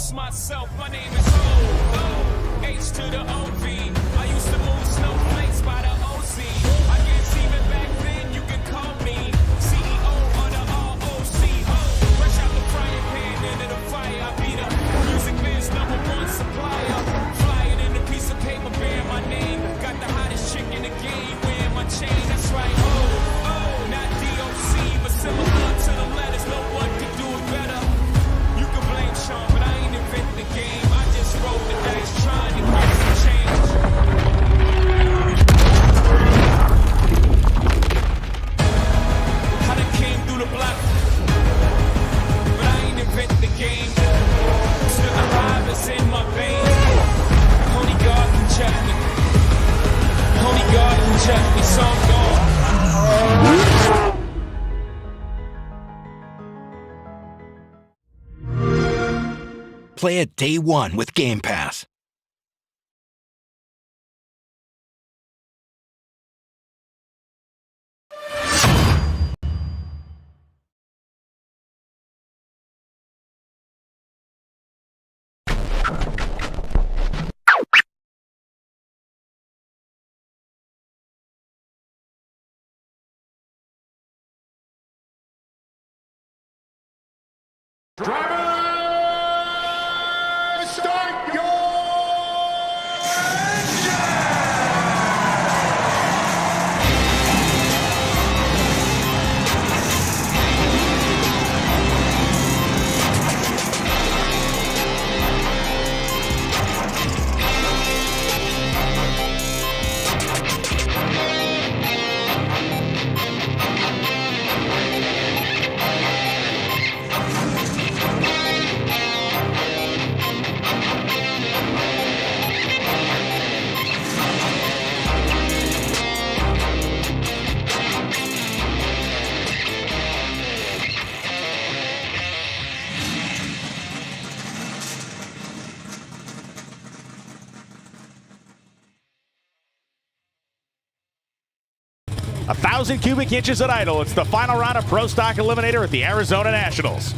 introduce myself. My name is H to the OV. I used to move snowflakes by the OC. I guess even back then you can call me CEO of the ROC. Fresh out the frying pan into the fire. I be the music man's #1 supplier. Flying in a piece of paper bearing my name. Got the hottest chick in the game wearing my chain. That's right. Not DOC, but similar to the letters. No one can do it better. You can blame Sean, but I ain't invent the game. I just rolled the dice trying to get some change. I done came through the block, but I ain't invent the game. Still the vibe is in my veins. Only God can check me. Only God can check me. So I'm gone. Play it day one with Game Pass. Start your A 1,000 cubic inches at idle. It's the final round of Pro Stock Eliminator at the Arizona Nationals.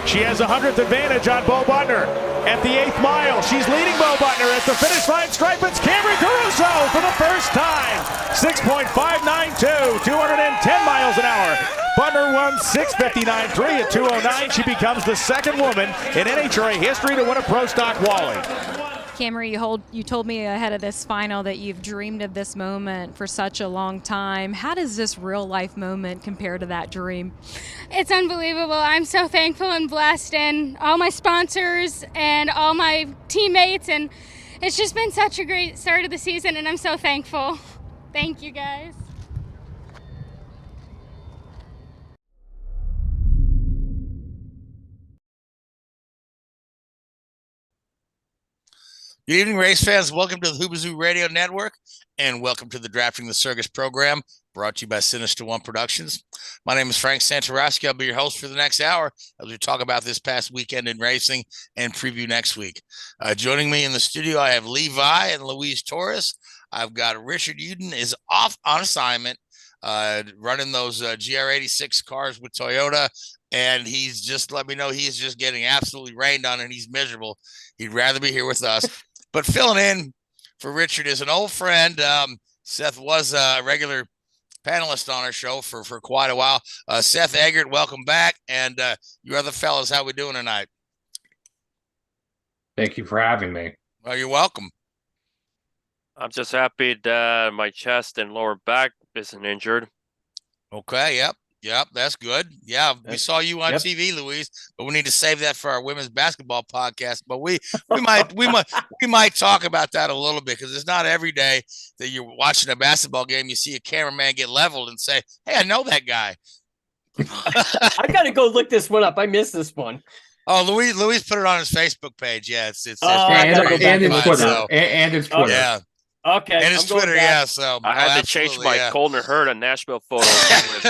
She has a 100th advantage on Bo Butner. At the 8th mile, she's leading Bo Butner at the finish line stripe. It's Camrie Caruso for the first time. 6.592, 210 miles an hour. Butner won 6:59.3 at 2:09. She becomes the second woman in NHRA history to win a Pro Stock Wally. Camrie, you told me ahead of this final that you've dreamed of this moment for such a long time. How does this real-life moment compare to that dream? It's unbelievable. I'm so thankful and blessed, and all my sponsors and all my teammates, and it's just been such a great start of the season, and I'm so thankful. Thank you, guys. Good evening, race fans. Welcome to the Hoobazoo Radio Network, and welcome to the Drafting the Circus program, brought to you by Sinister One Productions. My name is Frank Santoroski. I'll be your host for the next hour as we talk about this past weekend in racing and preview next week. Joining me in the studio, I have Levi and Louise Torres. I've got Richard Uden is off on assignment, running those GR86 cars with Toyota, and he's just let me know he's just getting absolutely rained on and he's miserable. He'd rather be here with us. But filling in for Richard is an old friend. Seth was a regular panelist on our show for quite a while. Seth Eggert, welcome back. And you other fellas, how we doing tonight? Thank you for having me. Well, you're welcome. I'm just happy that my chest and lower back isn't injured. Okay, yep, that's good. Yeah, we saw you on TV, Louise, but we need to save that for our women's basketball podcast. But we might talk about that a little bit, because it's not every day that you're watching a basketball game, you see a cameraman get leveled and say, "Hey, I know that guy." I gotta go look this one up. I missed this one. Oh, Louise put it on his Facebook page. Yeah, it's and it's Twitter. So, and it's Twitter. Yeah. Okay. And it's Twitter, yeah. So I had to change my Colton Hurd on Nashville photo with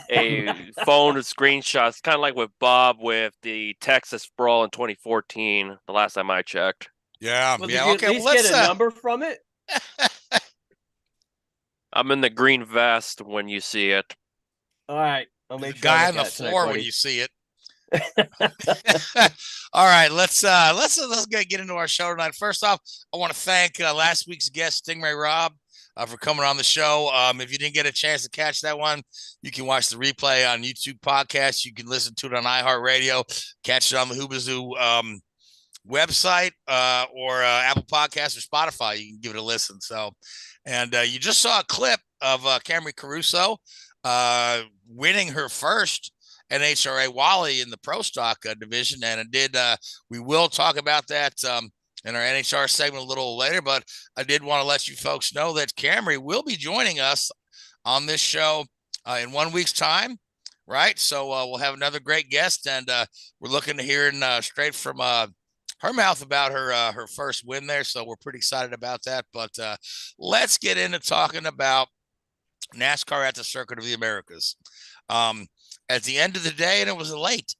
a phone screenshots, kind of like with Bob with the Texas Brawl in 2014. The last time I checked. Yeah, well, yeah. Did you Okay, at least let's get a number from it. I'm in the green vest when you see it. All right, I'll make sure. Guy on the floor when you see it. All right, let's get into our show tonight. First off, I want to thank last week's guest, Sting Ray Robb, for coming on the show. If you didn't get a chance to catch that one, you can watch the replay on YouTube podcast. You can listen to it on iHeartRadio, catch it on the Hoobazoo website or Apple Podcasts or Spotify. You can give it a listen. So, and you just saw a clip of Camrie Caruso winning her first NHRA Wally in the Pro Stock division, and it did. We will talk about that in our NHR segment a little later, but I did want to let you folks know that Camrie will be joining us on this show in 1 week's time, right? So we'll have another great guest, and we're looking to hearing straight from her mouth about her first win there. So we're pretty excited about that. But let's get into talking about NASCAR at the Circuit of the Americas. At the end of the day, and it was a late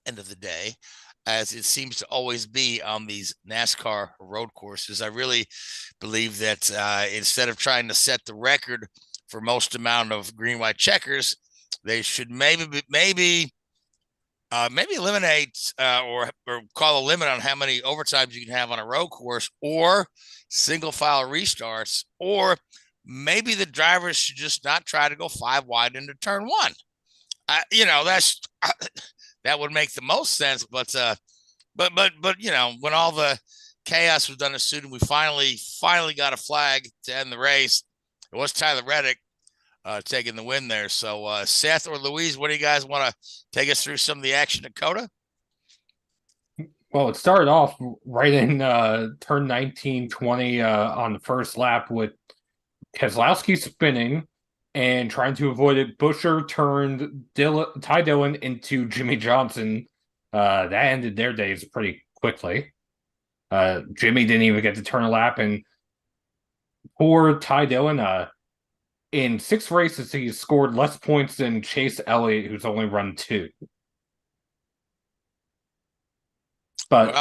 end of the day, as it seems to always be on these NASCAR road courses. I really believe that instead of trying to set the record for most amount of green, white checkers, they should maybe eliminate or call a limit on how many overtimes you can have on a road course, or single file restarts, or maybe the drivers should just not try to go 5 wide into turn 1. That would make the most sense, but when all the chaos was done and suited, we finally got a flag to end the race. It was Tyler Reddick taking the win there. So Seth or Louise, what do you guys want to take us through some of the action at COTA? Well, it started off right in turn 19, 20 on the first lap with Keselowski spinning and trying to avoid it. Buescher turned Ty Dillon into Jimmy Johnson. That ended their days pretty quickly. Jimmy didn't even get to turn a lap, and poor Ty Dillon, in 6 races, he scored less points than Chase Elliott, who's only run 2. But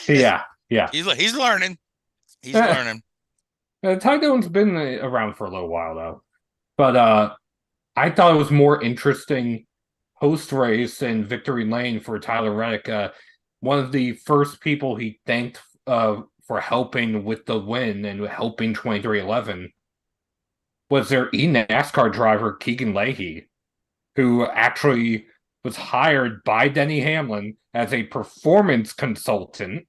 yeah. He's learning. He's learning. Ty Dillon's been around for a little while, though. But I thought it was more interesting post-race in victory lane for Tyler Reddick. One of the first people he thanked for helping with the win and helping 2311 was their NASCAR driver, Keegan Leahy, who actually was hired by Denny Hamlin as a performance consultant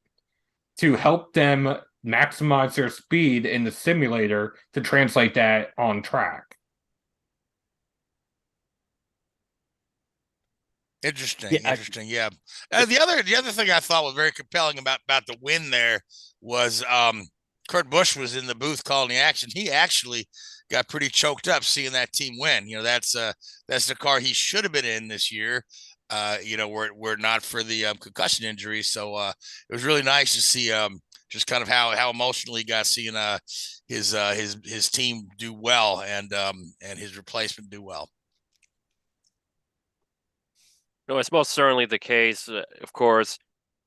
to help them maximize their speed in the simulator to translate that on track. Interesting. Yeah. The other thing I thought was very compelling about the win there was Kurt Busch was in the booth calling the action. He actually got pretty choked up seeing that team win. That's the car he should have been in this year. Were not for the concussion injury. So it was really nice to see just kind of how emotionally he got seeing his team do well and his replacement do well. No, it's most certainly the case. Of course,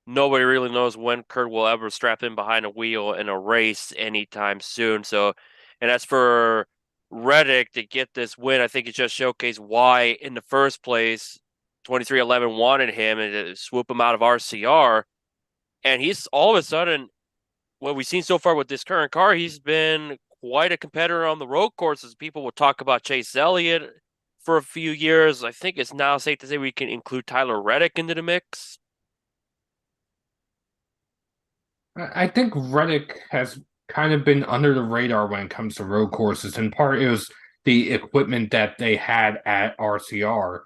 nobody really knows when Kurt will ever strap in behind a wheel in a race anytime soon. So, and as for Reddick to get this win, I think it just showcased why, in the first place, 2311 wanted him and to swoop him out of RCR. And he's all of a sudden, what we've seen so far with this current car, he's been quite a competitor on the road courses. People will talk about Chase Elliott for a few years. I think it's now safe to say we can include Tyler Reddick into the mix. I think Reddick has kind of been under the radar when it comes to road courses. In part, it was the equipment that they had at RCR,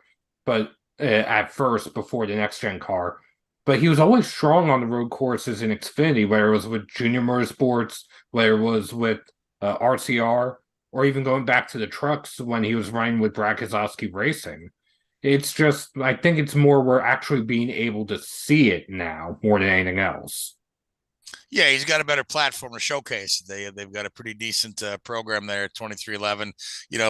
but at first, before the next-gen car. But he was always strong on the road courses in Xfinity, whether it was with Junior Motorsports, whether it was with RCR, or even going back to the trucks when he was running with Brad Keselowski Racing. It's just, I think it's more we're actually being able to see it now more than anything else. Yeah, he's got a better platform to showcase. They've got a pretty decent program there at 2311.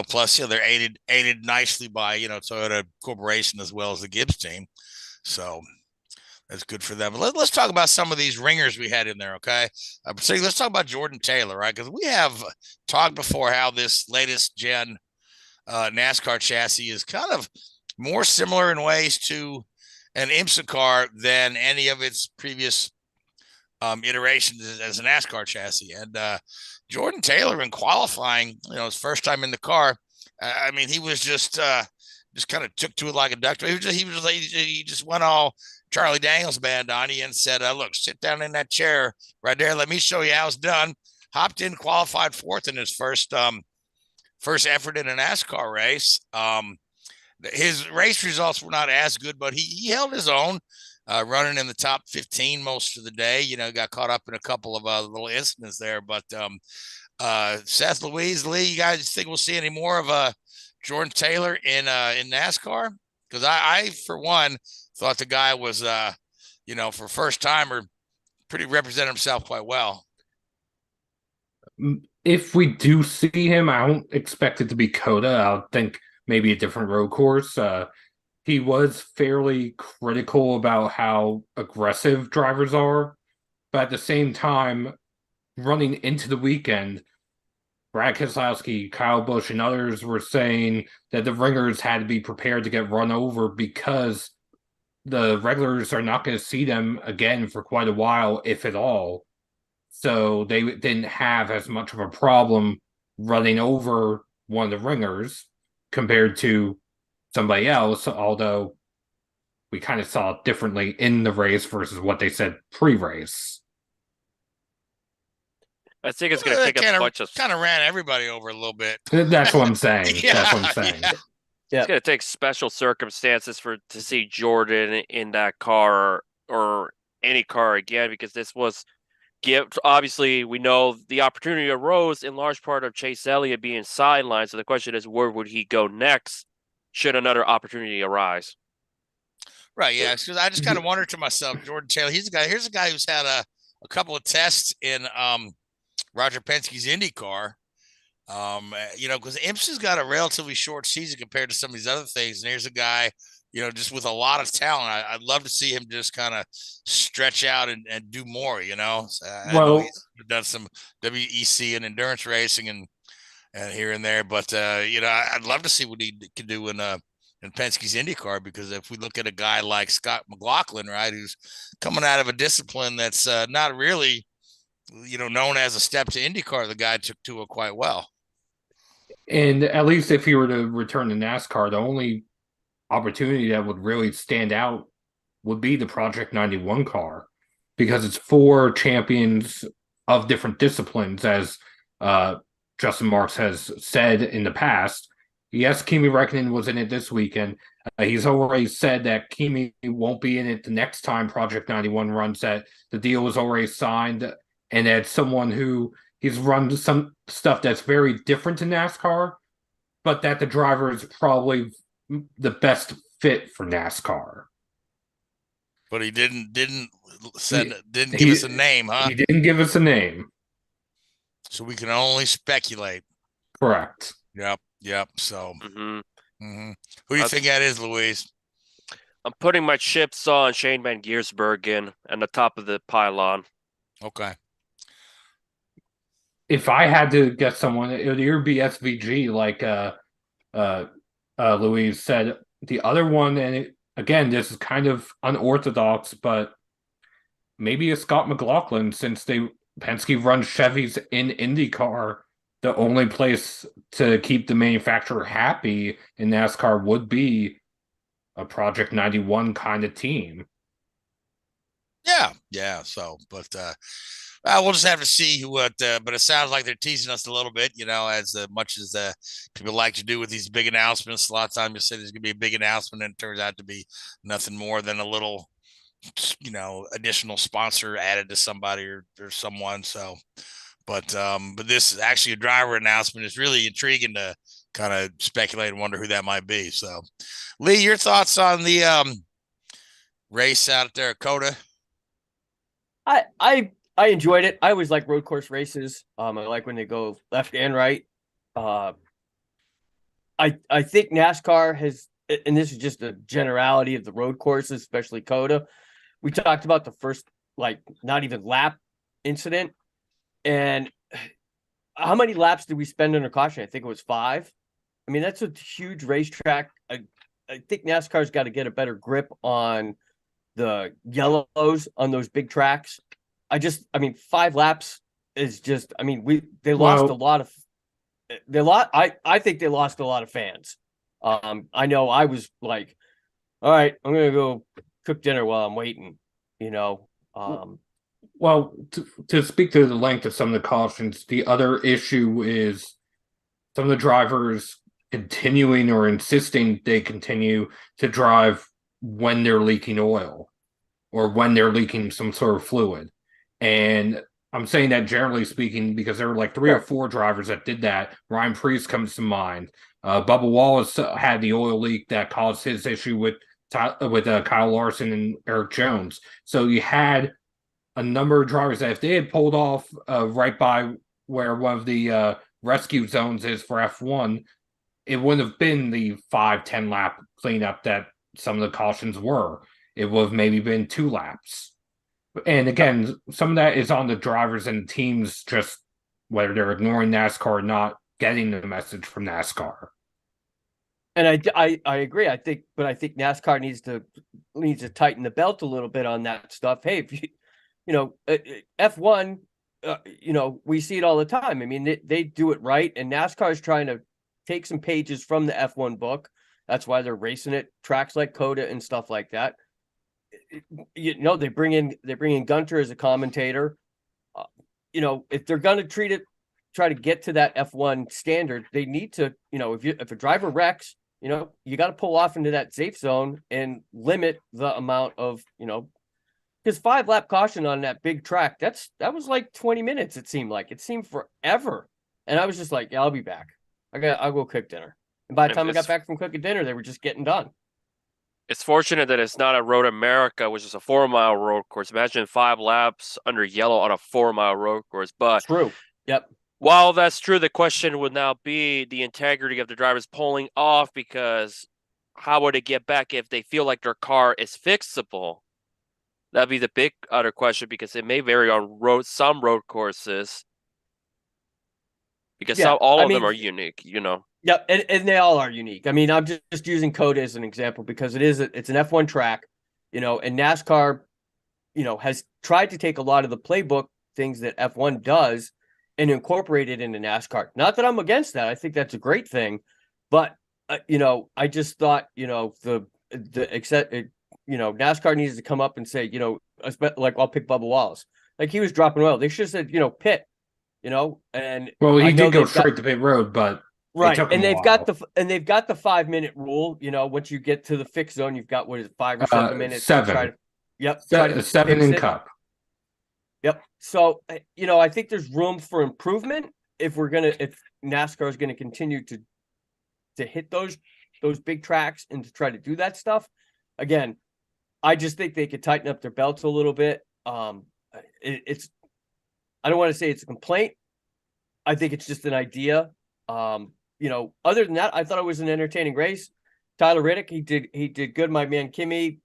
Plus they're aided nicely by Toyota Corporation as well as the Gibbs team. So that's good for them. But let's talk about some of these ringers we had in there, okay? Let's talk about Jordan Taylor, right? Because we have talked before how this latest gen NASCAR chassis is kind of more similar in ways to an IMSA car than any of its previous iterations as a NASCAR chassis. And Jordan Taylor in qualifying, his first time in the car, I mean, he was just kind of took to it like a duck. He just went all Charlie Daniels band on you and said, "Look, sit down in that chair right there. Let me show you how it's done." Hopped in, qualified fourth in his first effort in a NASCAR race. His race results were not as good, but he held his own, running in the top 15 most of the day. Got caught up in a couple of little incidents there. But Seth, Louise, Lee, you guys think we'll see any more of Jordan Taylor in NASCAR? Because I, for one, thought the guy was, for first timer, pretty represented himself quite well. If we do see him, I don't expect it to be COTA. I think maybe a different road course. He was fairly critical about how aggressive drivers are, but at the same time, running into the weekend, Brad Keselowski, Kyle Busch, and others were saying that the ringers had to be prepared to get run over because the regulars are not going to see them again for quite a while, if at all. So they didn't have as much of a problem running over one of the ringers compared to somebody else, although we kind of saw it differently in the race versus what they said pre-race. I think it's going to take a bunch of... Kind of ran everybody over a little bit. That's what I'm saying. That's what I'm saying. Yeah. It's going to take special circumstances to see Jordan in that car or any car again, because this was... Obviously, we know the opportunity arose in large part of Chase Elliott being sidelined. So the question is, where would he go next should another opportunity arise? Right, yeah. Because I just kind of wondered to myself, Jordan Taylor, here's a guy who's had a couple of tests in Roger Penske's IndyCar. Because IMSA's got a relatively short season compared to some of these other things. And here's a guy, just with a lot of talent. I'd love to see him just kind of stretch out and do more, So I know he's done some WEC and endurance racing and here and there. But, I'd love to see what he can do in Penske's IndyCar, because if we look at a guy like Scott McLaughlin, right, who's coming out of a discipline that's not really, known as a step to IndyCar, the guy took to it quite well. And at least if he were to return to NASCAR, the only opportunity that would really stand out would be the Project 91 car, because it's 4 champions of different disciplines, as Justin Marks has said in the past. Yes, Kimi Räikkönen was in it this weekend. He's already said that Kimi won't be in it the next time Project 91 runs, that the deal was already signed, and that someone who he's run some stuff that's very different to NASCAR, but that the driver is probably the best fit for NASCAR. But he didn't give us a name, huh? He didn't give us a name. So we can only speculate. Correct. Yep. So who do you think that is, Louise? I'm putting my chips on Shane Van Giersbergen and the top of the pylon. Okay. If I had to guess someone, it would either be SVG, like Louise said. The other one, and again, this is kind of unorthodox, but maybe a Scott McLaughlin, since Penske runs Chevys in IndyCar. The only place to keep the manufacturer happy in NASCAR would be a Project 91 kind of team. Yeah. So, but we'll just have to see what. But it sounds like they're teasing us a little bit, as much as people like to do with these big announcements. A lot of times you say there's going to be a big announcement, and it turns out to be nothing more than a little, additional sponsor added to somebody or someone. So. But this is actually a driver announcement. Is really intriguing to kind of speculate and wonder who that might be. So, Lee, your thoughts on the race out there at COTA? I enjoyed it. I always like road course races. I like when they go left and right. I think NASCAR has, and this is just a generality of the road courses, especially COTA. We talked about the first, not even lap incident. And how many laps did we spend under caution? I think it was 5. I mean, that's a huge racetrack think NASCAR's got to get a better grip on the yellows on those big tracks. I mean, 5 laps is just. I mean, they lost a lot of. I think they lost a lot of fans. I know I was like, all right, I'm gonna go cook dinner while I'm waiting. Well, to speak to the length of some of the cautions, the other issue is some of the drivers continuing or insisting they continue to drive when they're leaking oil or when they're leaking some sort of fluid. And I'm saying that generally speaking because there were like 3 or 4 drivers that did that. Ryan Preece comes to mind. Bubba Wallace had the oil leak that caused his issue with Kyle Larson and Eric Jones. So you had a number of drivers that if they had pulled off right by where one of the rescue zones is for F1, it wouldn't have been the 5-10 lap cleanup that some of the cautions were. It would have maybe been 2 laps. And again, some of that is on the drivers and teams, just whether they're ignoring NASCAR or not, getting the message from NASCAR. And I agree. I think NASCAR needs to tighten the belt a little bit on that stuff. Hey, if F1, we see it all the time. I mean, they do it right, and NASCAR is trying to take some pages from the F1 book. That's why they're racing at tracks like COTA and stuff like that. They bring in Gunter as a commentator. If they're going to try to get to that F1 standard, they need to, if a driver wrecks, you got to pull off into that safe zone and limit the amount of, because 5-lap caution on that big track, that was like 20 minutes. It seemed forever. And I was just like, yeah, I'll be back. I'll go cook dinner. And by the time I got back from cooking dinner, they were just getting done. It's fortunate that it's not a Road America, which is a 4-mile road course. Imagine 5 laps under yellow on a 4-mile road course. But true. Yep. While that's true, the question would now be the integrity of the drivers pulling off, because how would it get back if they feel like their car is fixable? That'd be the big other question, because it may vary on some road courses, because all of them are unique, Yep, and they all are unique. I mean, I'm just using COTA as an example because it's an F1 track, and NASCAR, has tried to take a lot of the playbook things that F1 does and incorporate it into NASCAR. Not that I'm against that. I think that's a great thing, but I just thought, NASCAR needs to come up and say, like I'll pick Bubba Wallace. Like he was dropping oil. They should have said, pit, and he did go straight to pit road, but right. And they've got the 5-minute rule. Once you get to the fix zone, you've got 5 or 7 minutes. 7. Try to 7 in Cup. Yep. So, I think there's room for improvement if NASCAR is gonna continue to hit those big tracks and to try to do that stuff. Again, I just think they could tighten up their belts a little bit. I don't want to say it's a complaint. I think it's just an idea. Other than that, I thought it was an entertaining race. Tyler Reddick, he did good. My man Camrie,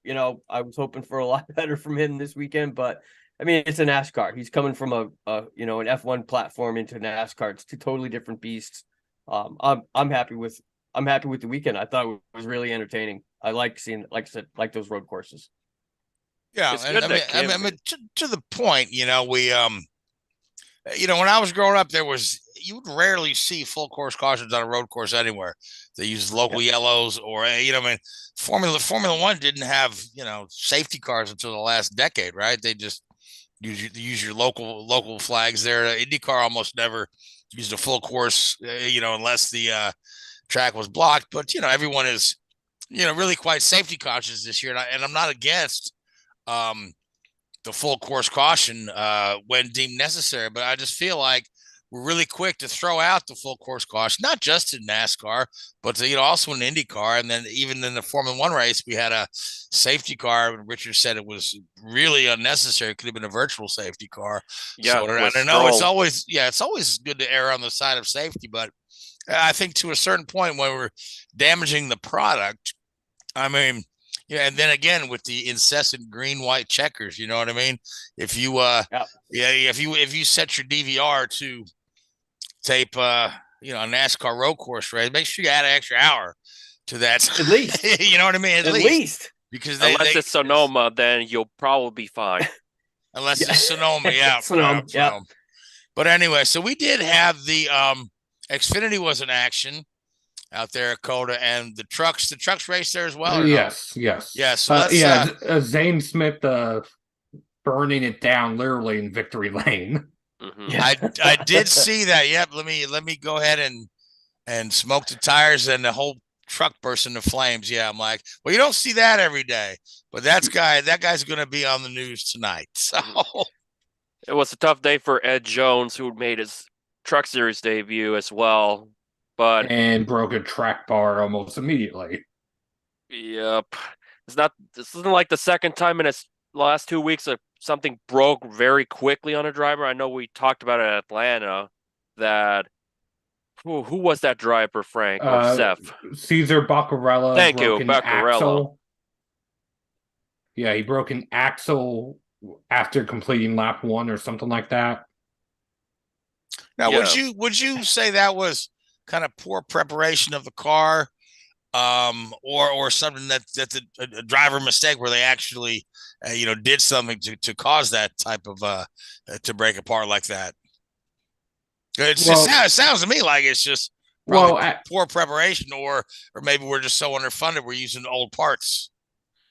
I was hoping for a lot better from him this weekend, but I mean, it's a NASCAR. He's coming from an F1 platform into NASCAR. It's 2 totally different beasts. I'm happy with the weekend. I thought it was really entertaining. I like seeing, like I said, like those road courses. Yeah, and I mean, to the point, we when I was growing up, you would rarely see full course cautions on a road course anywhere. They use local yellows, or Formula One didn't have safety cars until the last decade, right? They just use your local flags there. IndyCar almost never used a full course, unless the track was blocked. But everyone is really quite safety conscious this year, and I'm not against the full course caution when deemed necessary, but I just feel like we're really quick to throw out the full course caution, not just in NASCAR, but also in IndyCar. And then even in the Formula One race, we had a safety car. Richard said it was really unnecessary. It could have been a virtual safety car. Yeah, so I know it's always good to err on the side of safety, but I think to a certain point when we're damaging the product, I mean, and then again with the incessant green-white checkers, you know what I mean? If you if you set your DVR to tape a NASCAR road course race, make sure you add an extra hour to that. At least. You know what I mean? At least. Because unless it's Sonoma, then you'll probably be fine. Unless it's Sonoma, yeah. Sonoma, yeah. But anyway, so we did have the Xfinity was in action out there at COTA, and the trucks raced there as well. Yes. So Zane Smith burning it down literally in victory lane. Mm-hmm. I did see that. Yep. Let me go ahead and smoke the tires, and the whole truck burst into flames. Yeah, I'm like, well, you don't see that every day, but that guy's going to be on the news tonight. So it was a tough day for Ed Jones, who made his Truck Series debut as well, and broke a track bar almost immediately. Yep, this isn't like the second time in his last 2 weeks that something broke very quickly on a driver. I know we talked about it at Atlanta. That who was that driver, Frank or Seth? Cesar Baccarella. Thank you, Baccarella. Axle. Yeah, he broke an axle after completing lap 1 or something like that. Now, would you say that was kind of poor preparation of the car, or something that's a driver mistake where they actually did something to cause that type of to break apart like that? It sounds to me like it's just poor preparation, or maybe we're just so underfunded we're using old parts.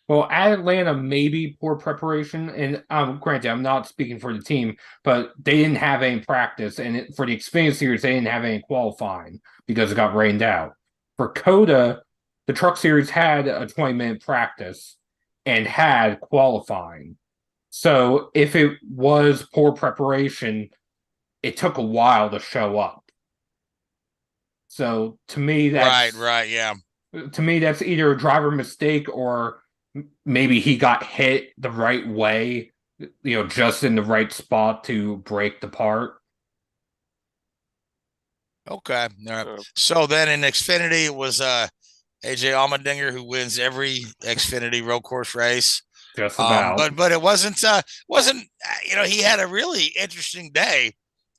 Well, at Atlanta, maybe poor preparation, and granted, I'm not speaking for the team, but they didn't have any practice, and for the Xfinity Series, they didn't have any qualifying because it got rained out. For COTA, the Truck Series had a 20-minute practice and had qualifying. So if it was poor preparation, it took a while to show up. So to me, that's right, yeah. To me, that's either a driver mistake or maybe he got hit the right way, just in the right spot to break the part. Okay. All right. So then in Xfinity, it was AJ Allmendinger who wins every Xfinity road course race. Just about. But it wasn't he had a really interesting day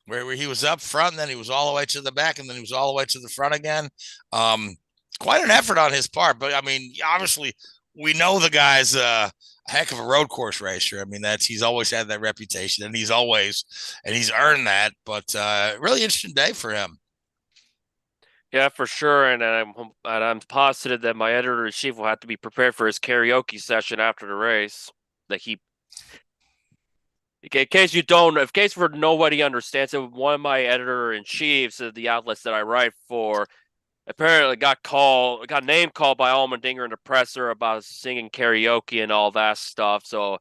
where he was up front, and then he was all the way to the back, and then he was all the way to the front again. Quite an effort on his part, but I mean, obviously we know the guy's a heck of a road course racer. I mean, he's always had that reputation, and he's earned that. But really interesting day for him. Yeah, for sure, and I'm positive that my editor-in-chief will have to be prepared for his karaoke session after the race. In case for nobody understands it, one of my editor-in-chiefs of the outlets that I write for apparently got name called by Allmendinger in the presser about singing karaoke and all that stuff. So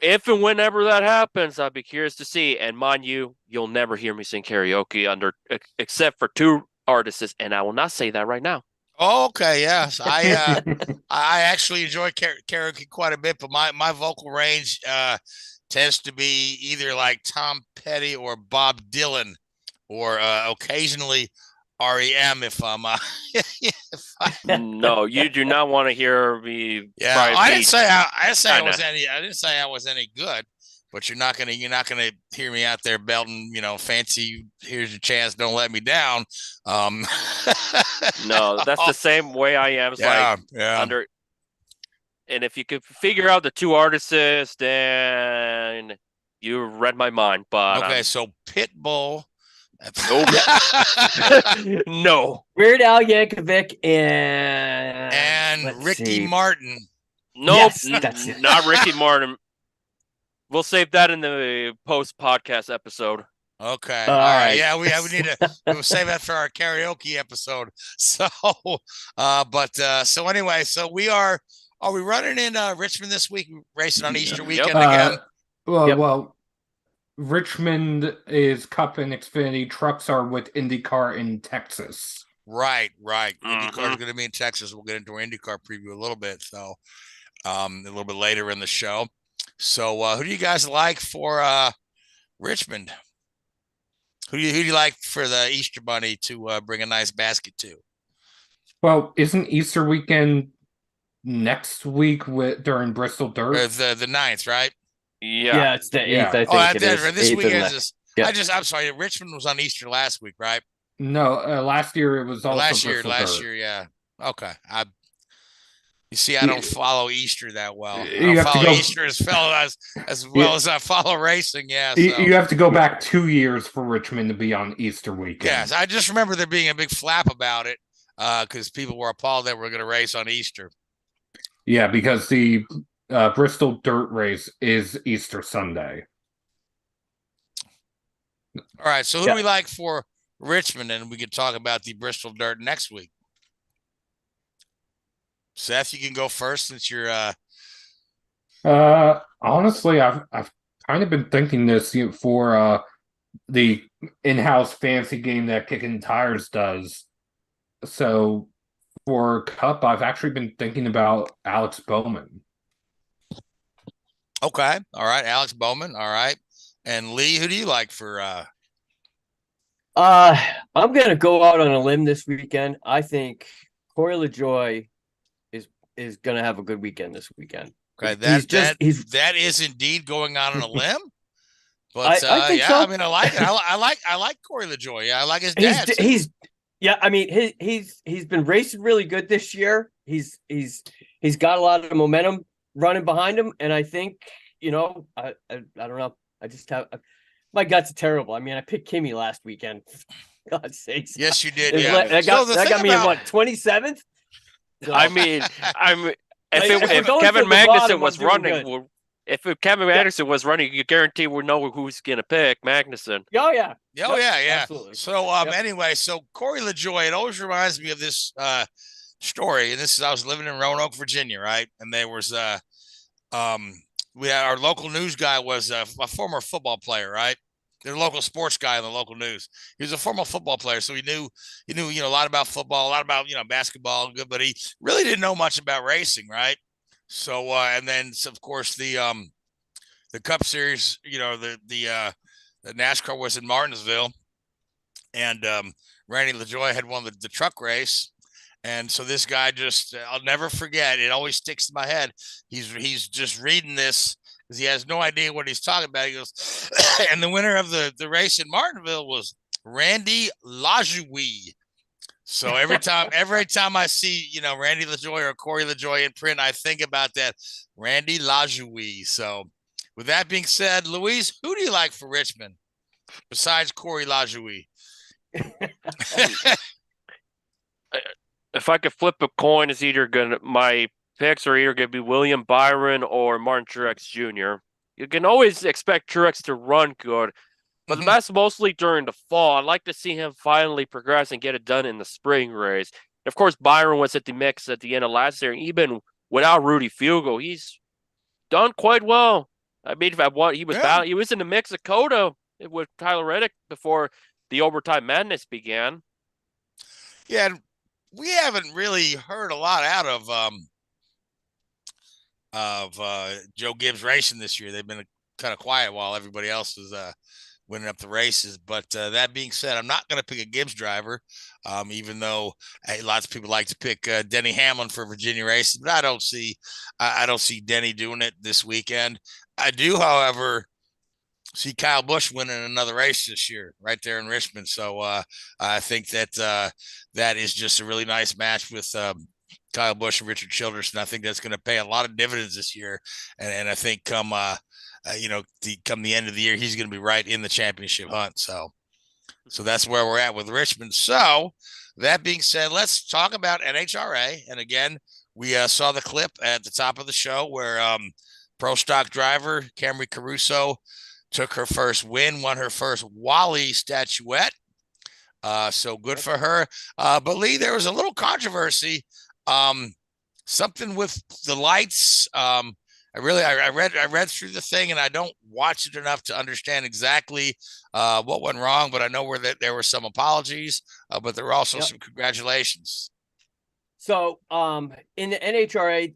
if and whenever that happens, I'd be curious to see. And mind you, you'll never hear me sing karaoke except for 2 artists, and I will not say that right now. Oh, okay, yes. I actually enjoy karaoke quite a bit, but my vocal range tends to be either like Tom Petty or Bob Dylan, or occasionally REM if I'm No, you do not want to hear me. Yeah, I didn't say I was any good, but you're not gonna hear me out there belting, fancy, here's your chance, don't let me down. No, that's the same way I am. It's and if you could figure out the 2 artists, then you read my mind. But okay, so Pitbull. No. Weird Al Yankovic and Ricky Martin. Nope, yes, not Ricky Martin. We'll save that in the post-podcast episode. Okay. All right. Yeah, we need to save that for our karaoke episode. So, so anyway, so are we running in Richmond this week, racing on Easter weekend again? Well, Richmond is Cup and Xfinity. Trucks are with IndyCar in Texas. Right. IndyCar is going to be in Texas. We'll get into our IndyCar preview a little bit, so a little bit later in the show. So, who do you guys like for Richmond? Who do you like for the Easter Bunny to bring a nice basket to? Well, isn't Easter weekend next week during Bristol Dirt? The 9th, right? Yeah, it's the 8th. I think this weekend is. Yeah. I'm sorry. Richmond was on Easter last week, right? No, last year it was also last year. Dirt. Yeah. Okay. You see, I don't follow Easter that well. I You don't have to follow go- Easter as well as I follow racing. Yeah. So. You have to go back 2 years for Richmond to be on Easter weekend. Yes, I just remember there being a big flap about it because people were appalled that we're going to race on Easter. Yeah, because the Bristol Dirt Race is Easter Sunday. All right, so who do we like for Richmond? And we can talk about the Bristol Dirt next week. Seth, you can go first since you're. Honestly, I've kind of been thinking this for the in-house fantasy game that Kicking Tires does. So for Cup, I've actually been thinking about Alex Bowman. Okay, all right, Alex Bowman. All right, and Lee, who do you like for? I'm gonna go out on a limb this weekend. I think Corey LaJoie is gonna have a good weekend this weekend. Okay, that is indeed going out on a limb. But I think yeah, so. I mean, I like it. I like Corey LaJoie. Yeah, I like his dad. I mean, he's been racing really good this year. He's got a lot of momentum running behind him, and I think I don't know. I just have my guts are terrible. I mean, I picked Kimmy last weekend. God's sakes. Yes, you did. Yeah, that got me in what 27th. So, I mean, if Kevin Magnussen was running, if Kevin Magnussen was running, you guarantee we know who's going to pick Magnussen. Oh yeah. Oh yeah. Absolutely. So anyway, so Corey LaJoie, it always reminds me of this story, and this is I was living in Roanoke, Virginia, right? And there was we had our local news guy was a former football player, right? The local sports guy in the local news. He was a former football player, so he knew a lot about football, a lot about basketball, good, but he really didn't know much about racing, right? So and then of course the Cup Series, the NASCAR was in Martinsville, and Randy LaJoie had won the truck race. And so this guy just, I'll never forget. It always sticks in my head. He's just reading this because he has no idea what he's talking about. He goes, and the winner of the race in Martinsville was Randy LaJoie. So every time I see, Randy LaJoie or Corey LaJoie in print, I think about that Randy LaJoie. So with that being said, Louise, who do you like for Richmond besides Corey LaJoie? If I could flip a coin, my picks are either gonna be William Byron or Martin Truex Jr. You can always expect Truex to run good, but that's mostly during the fall. I'd like to see him finally progress and get it done in the spring race. And of course, Byron was at the mix at the end of last year, and even without Rudy Fugle, he's done quite well. I mean, he was in the mix of COTA with Tyler Reddick before the overtime madness began. Yeah. We haven't really heard a lot out of Joe Gibbs Racing this year. They've been kind of quiet while everybody else is winning up the races. But that being said, I'm not going to pick a Gibbs driver, even though lots of people like to pick Denny Hamlin for Virginia races. But I don't see Denny doing it this weekend. I do, however, see Kyle Busch winning another race this year right there in Richmond. So I think that that is just a really nice match with Kyle Busch and Richard Childress. And I think that's going to pay a lot of dividends this year. And I think come the end of the year, he's going to be right in the championship hunt. So that's where we're at with Richmond. So that being said, let's talk about NHRA. And again, we saw the clip at the top of the show where pro stock driver Camrie Caruso took her first win, won her first Wally statuette. So good for her. But Lee, there was a little controversy. Something with the lights. I read through the thing, and I don't watch it enough to understand exactly what went wrong. But I know there were some apologies, but there were also some congratulations. So in the NHRA,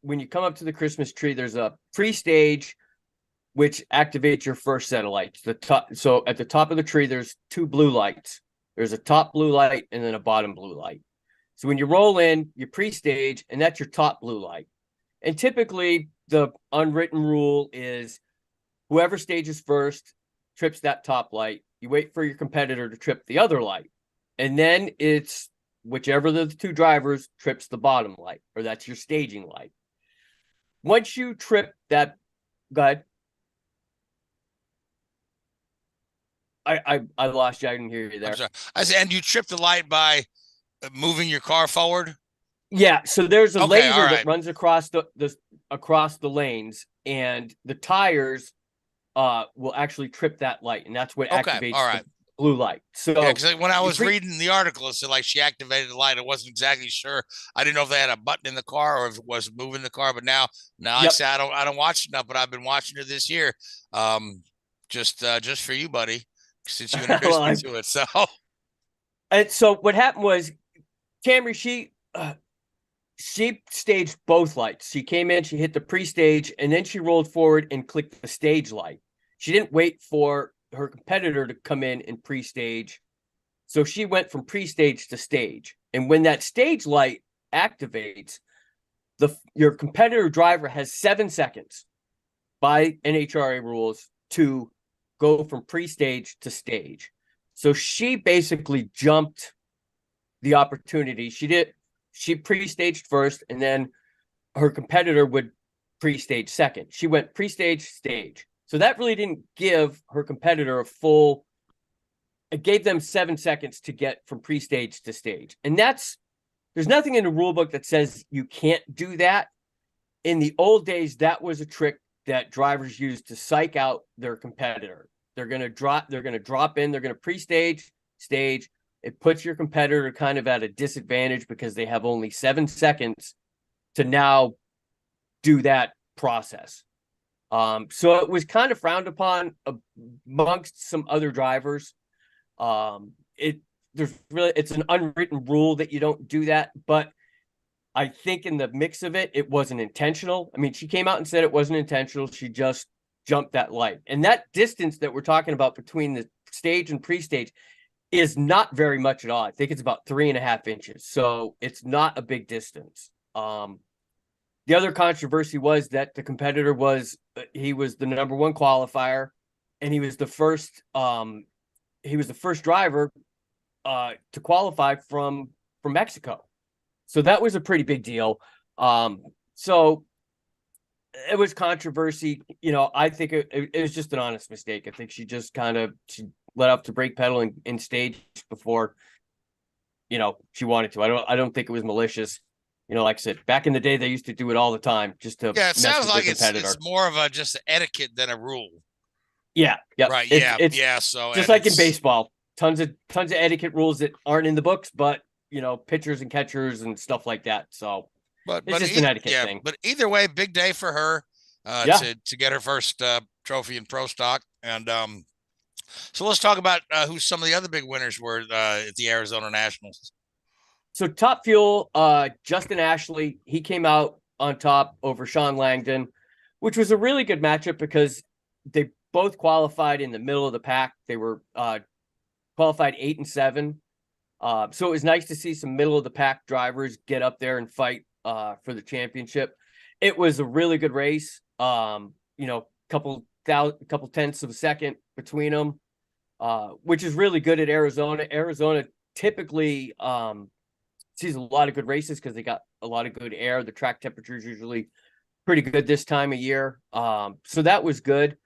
when you come up to the Christmas tree, there's a pre-stage which activates your first set of lights. So at the top of the tree, there's two blue lights. There's a top blue light and then a bottom blue light. So when you roll in, you pre-stage, and that's your top blue light. And typically, the unwritten rule is whoever stages first trips that top light. You wait for your competitor to trip the other light. And then it's whichever of the two drivers trips the bottom light, or that's your staging light. Once you trip that, go ahead. I lost you. I didn't hear you there. I'm sorry. I said, and you trip the light by moving your car forward? Yeah, so there's a Okay, laser all right. that runs across the lanes, and the tires will actually trip that light, and that's what activates all right. the blue light. So Yeah, because when I was reading the article, it said like she activated the light. I wasn't exactly sure. I didn't know if they had a button in the car or if it was moving the car. But now I say I don't watch enough, but I've been watching it this year. Just for you, buddy, since you introduced me to it. So, and so what happened was, Camrie, she staged both lights. She came in, she hit the pre-stage, and then she rolled forward and clicked the stage light. She didn't wait for her competitor to come in and pre-stage. So she went from pre-stage to stage. And when that stage light activates, your competitor driver has 7 seconds by NHRA rules to go from pre-stage to stage. So she basically jumped the opportunity. She pre-staged first, and then her competitor would pre-stage second. She went pre-stage, stage. So that really didn't give her competitor it gave them 7 seconds to get from pre-stage to stage. And there's nothing in the rule book that says you can't do that. In the old days, that was a trick that drivers used to psych out their competitor. They're going to drop in, they're going to pre-stage, stage. It puts your competitor kind of at a disadvantage because they have only 7 seconds to now do that process. So it was kind of frowned upon amongst some other drivers. It's an unwritten rule that you don't do that, but I think in the mix of it, it wasn't intentional. I mean, she came out and said it wasn't intentional. She just jumped that light. And that distance that we're talking about between the stage and pre-stage is not very much at all. I think it's about 3.5 inches. So it's not a big distance. The other controversy was that the competitor was the number 1 qualifier, and he was the first driver to qualify from Mexico. So that was a pretty big deal. So it was controversy. I think it was just an honest mistake. I think she just she let off the brake pedal and staged before, she wanted to. I don't think it was malicious. Like I said, back in the day, they used to do it all the time just to yeah, it mess sounds with like their competitor. it's more of just etiquette than a rule. Yeah. Right. It's so just like in baseball, tons of etiquette rules that aren't in the books, but pitchers and catchers and stuff like that. So it's just an etiquette thing. But either way, big day for her to get her first trophy in pro stock. And so let's talk about who some of the other big winners were at the Arizona Nationals. So Top Fuel, Justin Ashley, he came out on top over Sean Langdon, which was a really good matchup because they both qualified in the middle of the pack. They were qualified 8 and 7. So it was nice to see some middle of the pack drivers get up there and fight for the championship. It was a really good race. Couple tenths of a second between them, which is really good at Arizona. Arizona typically sees a lot of good races because they got a lot of good air. The track temperature is usually pretty good this time of year. So that was good.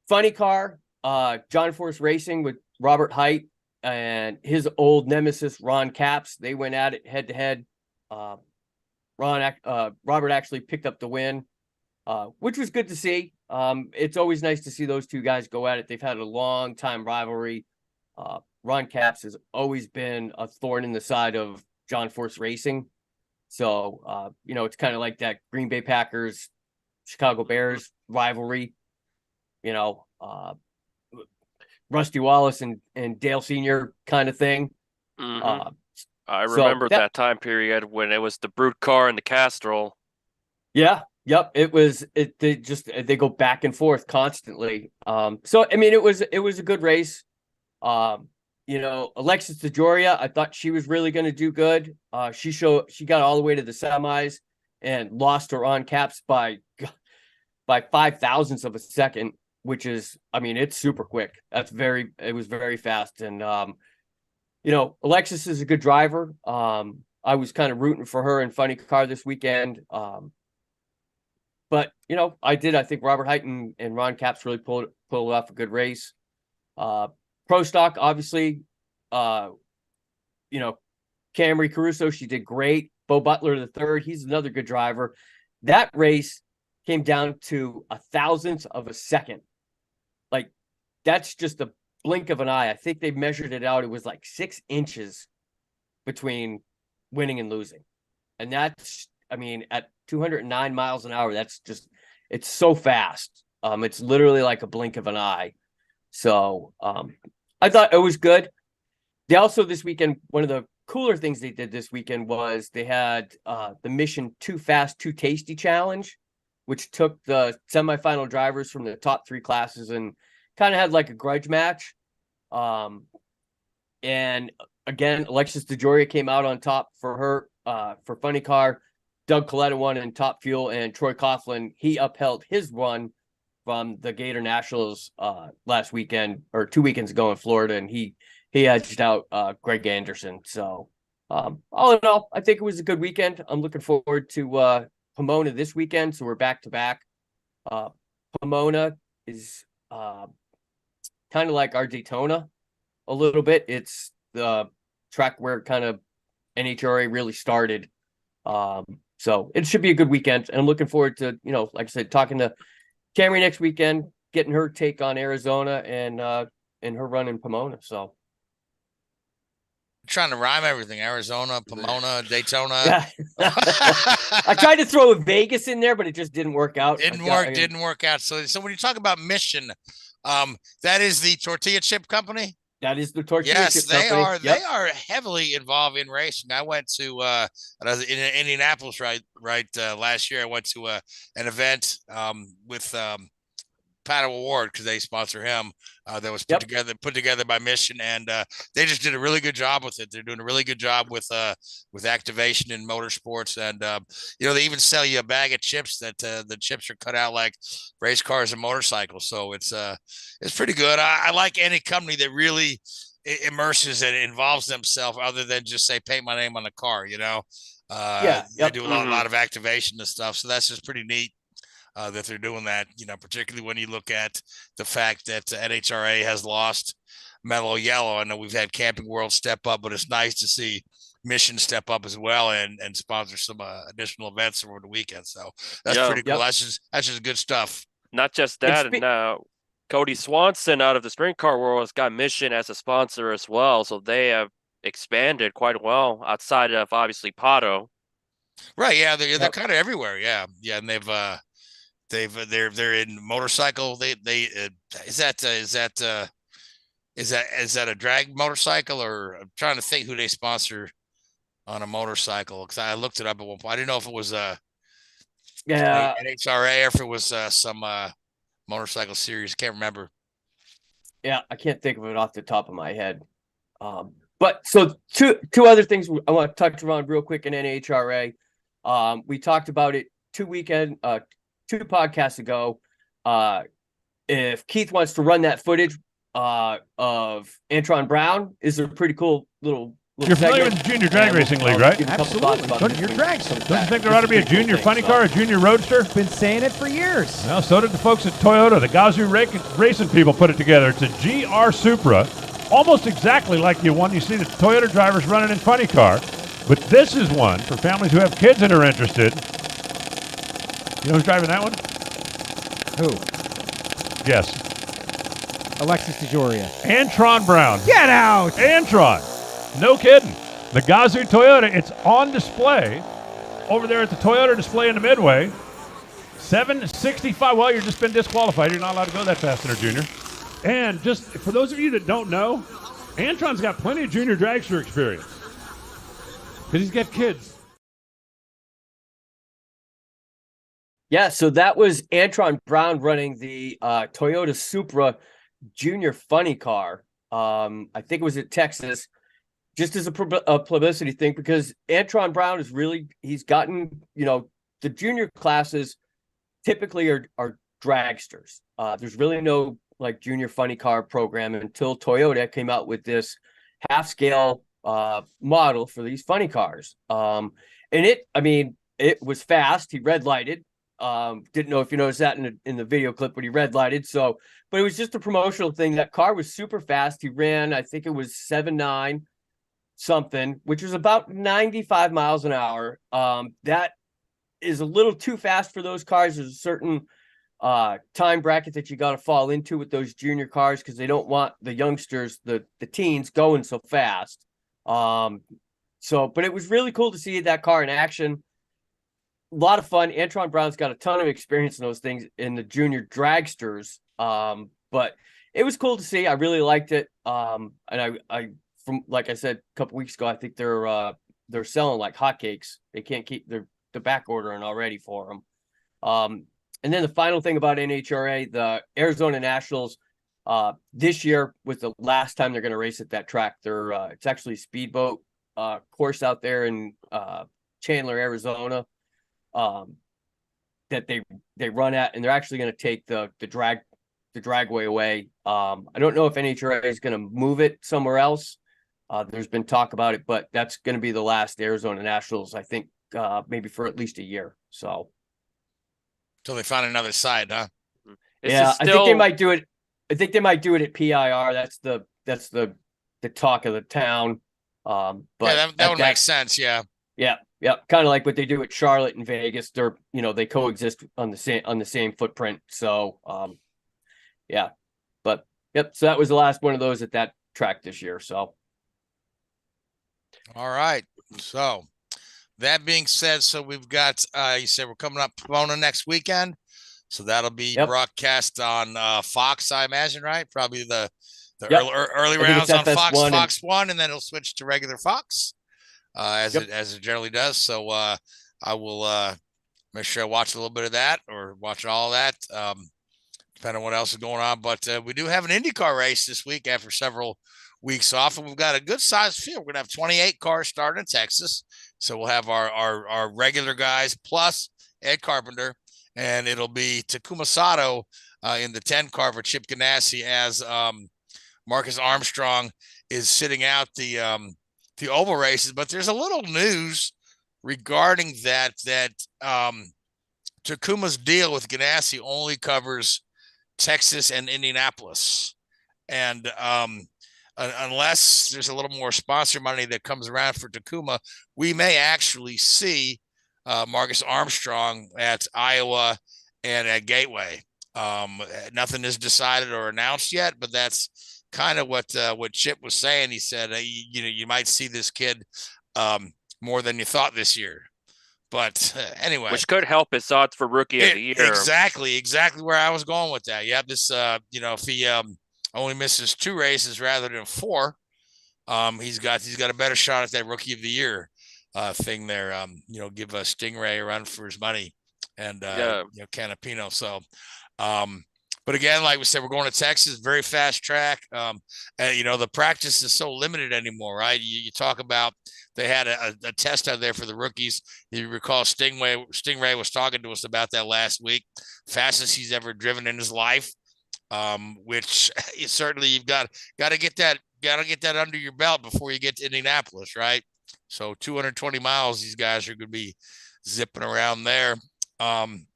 Funny car, John Force Racing with Robert Height and his old nemesis, Ron Capps. They went at it head to head. Robert actually picked up the win, which was good to see. It's always nice to see those two guys go at it. They've had a long time rivalry. Ron Capps has always been a thorn in the side of John Force Racing. So, it's kind of like that Green Bay Packers, Chicago Bears rivalry, Rusty Wallace and Dale Sr. kind of thing. Mm-hmm. I remember that time period when it was the Brute car and the Castrol. Yeah. Yep. They go back and forth constantly. So, I mean, it was a good race. Alexis DeJoria, I thought she was really going to do good. She got all the way to the semis and lost her on Caps by 5 thousandths of a second, which is, I mean, it's super quick. It was very fast. And, Alexis is a good driver. I was kind of rooting for her in Funny Car this weekend. But I think Robert Height and Ron Capps really pulled off a good race. Pro Stock, obviously, Camrie Caruso, she did great. Bo Butler the third, he's another good driver. That race came down to 1,000th of a second. Like, that's just a blink of an eye. I think they measured it out. It was like 6 inches between winning and losing. And that's, at 209 miles an hour, it's so fast. It's literally like a blink of an eye. So I thought it was good. They also this weekend, one of the cooler things they did this weekend was they had the Mission Too Fast, Too Tasty Challenge, which took the semifinal drivers from the top 3 classes and kind of had like a grudge match. And again, Alexis DeJoria came out on top for her for Funny Car. Doug Coletta won in Top Fuel, and Troy Coughlin, he upheld his run from the Gator Nationals last weekend or 2 weekends ago in Florida, and he edged out Greg Anderson. So all in all, I think it was a good weekend. I'm looking forward to Pomona this weekend, so we're back to back. Pomona is kind of like our Daytona a little bit. It's the track where kind of NHRA really started. So it should be a good weekend, and I'm looking forward to, like I said, talking to Camrie next weekend, getting her take on Arizona and her run in Pomona. So trying to rhyme everything: Arizona, Pomona, Daytona. Yeah. I tried to throw a Vegas in there, but it just didn't work out. Didn't work out. So when you talk about Mission, that is the tortilla chip company. That is the tortilla chip company. Yes, they are heavily involved in racing. I went to I was in Indianapolis last year. I went to an event with Pat Award because they sponsor him. That was put together by Mission, and they just did a really good job with it. They're doing a really good job with activation in motorsports, and they even sell you a bag of chips that the chips are cut out like race cars and motorcycles. So it's pretty good. I like any company that really immerses and involves themselves, other than just say paint my name on the car. They do a lot of activation and stuff. So that's just pretty neat. That they're doing that, particularly when you look at the fact that NHRA has lost Mellow Yellow. I know we've had Camping World step up, but it's nice to see Mission step up as well and sponsor some additional events over the weekend. So that's pretty cool. That's just good stuff. Not just that, and Cody Swanson out of the sprint car world has got Mission as a sponsor as well. So they have expanded quite well outside of obviously Pato. Right. Yeah. They're kind of everywhere. Yeah. Yeah. And they're in motorcycle. Is that a drag motorcycle, or I'm trying to think who they sponsor on a motorcycle, because I looked it up at one point. I didn't know if it was NHRA or if it was some motorcycle series. Can't remember. Yeah, I can't think of it off the top of my head. But so two other things I want to touch on real quick in NHRA. We talked about it 2 podcasts ago. If Keith wants to run that footage of Antron Brown, is a pretty cool little You're familiar with the Junior Drag Racing League, right? Absolutely. Don't you think there ought to be a junior funny car, a junior roadster? Been saying it for years. Well, so did the folks at Toyota. The Gazoo Racing people put it together. It's a GR Supra, almost exactly like the one you see the Toyota drivers running in funny car. But this is one for families who have kids and are interested. You know who's driving that one? Who? Yes. Alexis DeJoria. Antron Brown. Get out! Antron. No kidding. The Gazoo Toyota, it's on display over there at the Toyota display in the Midway. 765. Well, you've just been disqualified. You're not allowed to go that fast in a junior. And just for those of you that don't know, Antron's got plenty of junior dragster experience because he's got kids. Yeah, so that was Antron Brown running the Toyota Supra Junior Funny Car. I think it was at Texas, just as a publicity thing, because Antron Brown is really, he's gotten, the junior classes typically are dragsters. There's really no like junior funny car program until Toyota came out with this half scale model for these funny cars. And it was fast. He red lighted. Didn't know if you noticed that in the video clip when he red lighted. So, but it was just a promotional thing. That car was super fast. He ran, I think it was 7.9 something, which was about 95 miles an hour. That is a little too fast for those cars. There's a certain time bracket that you got to fall into with those junior cars because they don't want the youngsters, the teens, going so fast. But it was really cool to see that car in action. A lot of fun. Antron Brown's got a ton of experience in those things in the junior dragsters. But it was cool to see. I really liked it. And I from, like I said a couple weeks ago, I think they're selling like hotcakes. They can't keep the back ordering already for them. And then the final thing about NHRA, the Arizona Nationals, this year was the last time they're going to race at that track. It's actually a speedboat course out there in Chandler, Arizona, that they run at, and they're actually going to take the dragway away. I don't know if NHRA is going to move it somewhere else. There's been talk about it, but that's going to be the last Arizona Nationals, I think, maybe for at least a year. So Till they find another side, huh? I think they might do it. I think they might do it at PIR. That's the talk of the town. But yeah, that would make sense. Yeah. Yeah. Kind of like what they do at Charlotte and Vegas. They're, they coexist on the same footprint. So, yeah. But yep. So that was the last one of those at that track this year. So. All right. So that being said, so we've got, you said we're coming up Pomona next weekend. So that'll be broadcast on Fox, I imagine, right? Probably the early rounds on Fox 1, and then it'll switch to regular Fox as it generally does. So I will make sure I watch a little bit of that or watch all that, depending on what else is going on. But we do have an IndyCar race this week after several weeks off, and we've got a good sized field. We're gonna have 28 cars starting in Texas, so we'll have our regular guys plus Ed Carpenter, and it'll be Takuma Sato in the 10 car for Chip Ganassi as Marcus Armstrong is sitting out the oval races. But there's a little news regarding that Takuma's deal with Ganassi only covers Texas and Indianapolis, and unless there's a little more sponsor money that comes around for Takuma, we may actually see Marcus Armstrong at Iowa and at Gateway. Nothing is decided or announced yet, but that's kind of what Chip was saying. He said, you might see this kid more than you thought this year. But anyway, which could help his odds for rookie of the year. Exactly where I was going with that. Yeah, this if he only misses 2 races rather than 4, he's got a better shot at that rookie of the year thing there. Give Sting Ray a run for his money, and Canapino. So, but again, like we said, we're going to Texas, very fast track. And the practice is so limited anymore, right? You talk about they had a test out there for the rookies. You recall Sting Ray was talking to us about that last week. Fastest he's ever driven in his life. Which certainly you've got to get that under your belt before you get to Indianapolis, right? So 220 miles, these guys are going to be zipping around there. And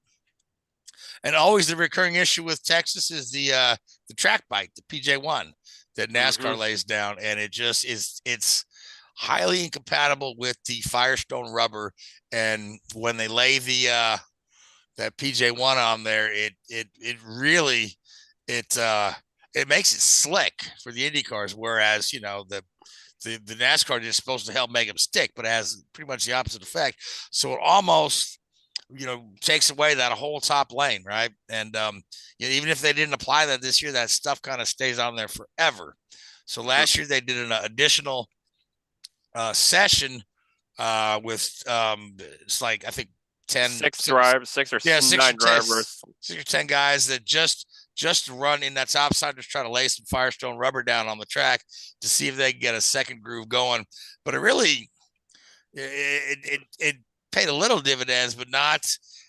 always the recurring issue with Texas is the track bike, the PJ1 that NASCAR lays down, and it's highly incompatible with the Firestone rubber. And when they lay that PJ1 on there, it really it makes it slick for the Indy cars, whereas the NASCAR is supposed to help make them stick, but it has pretty much the opposite effect. So it almost takes away that whole top lane, right? And even if they didn't apply that this year, that stuff kind of stays on there forever. So last year they did an additional session with it's like I think 6 or 9 drivers, 6 or 10 guys that just run in that top side, just try to lay some Firestone rubber down on the track to see if they can get a second groove going. But it really, it paid a little dividends, but not,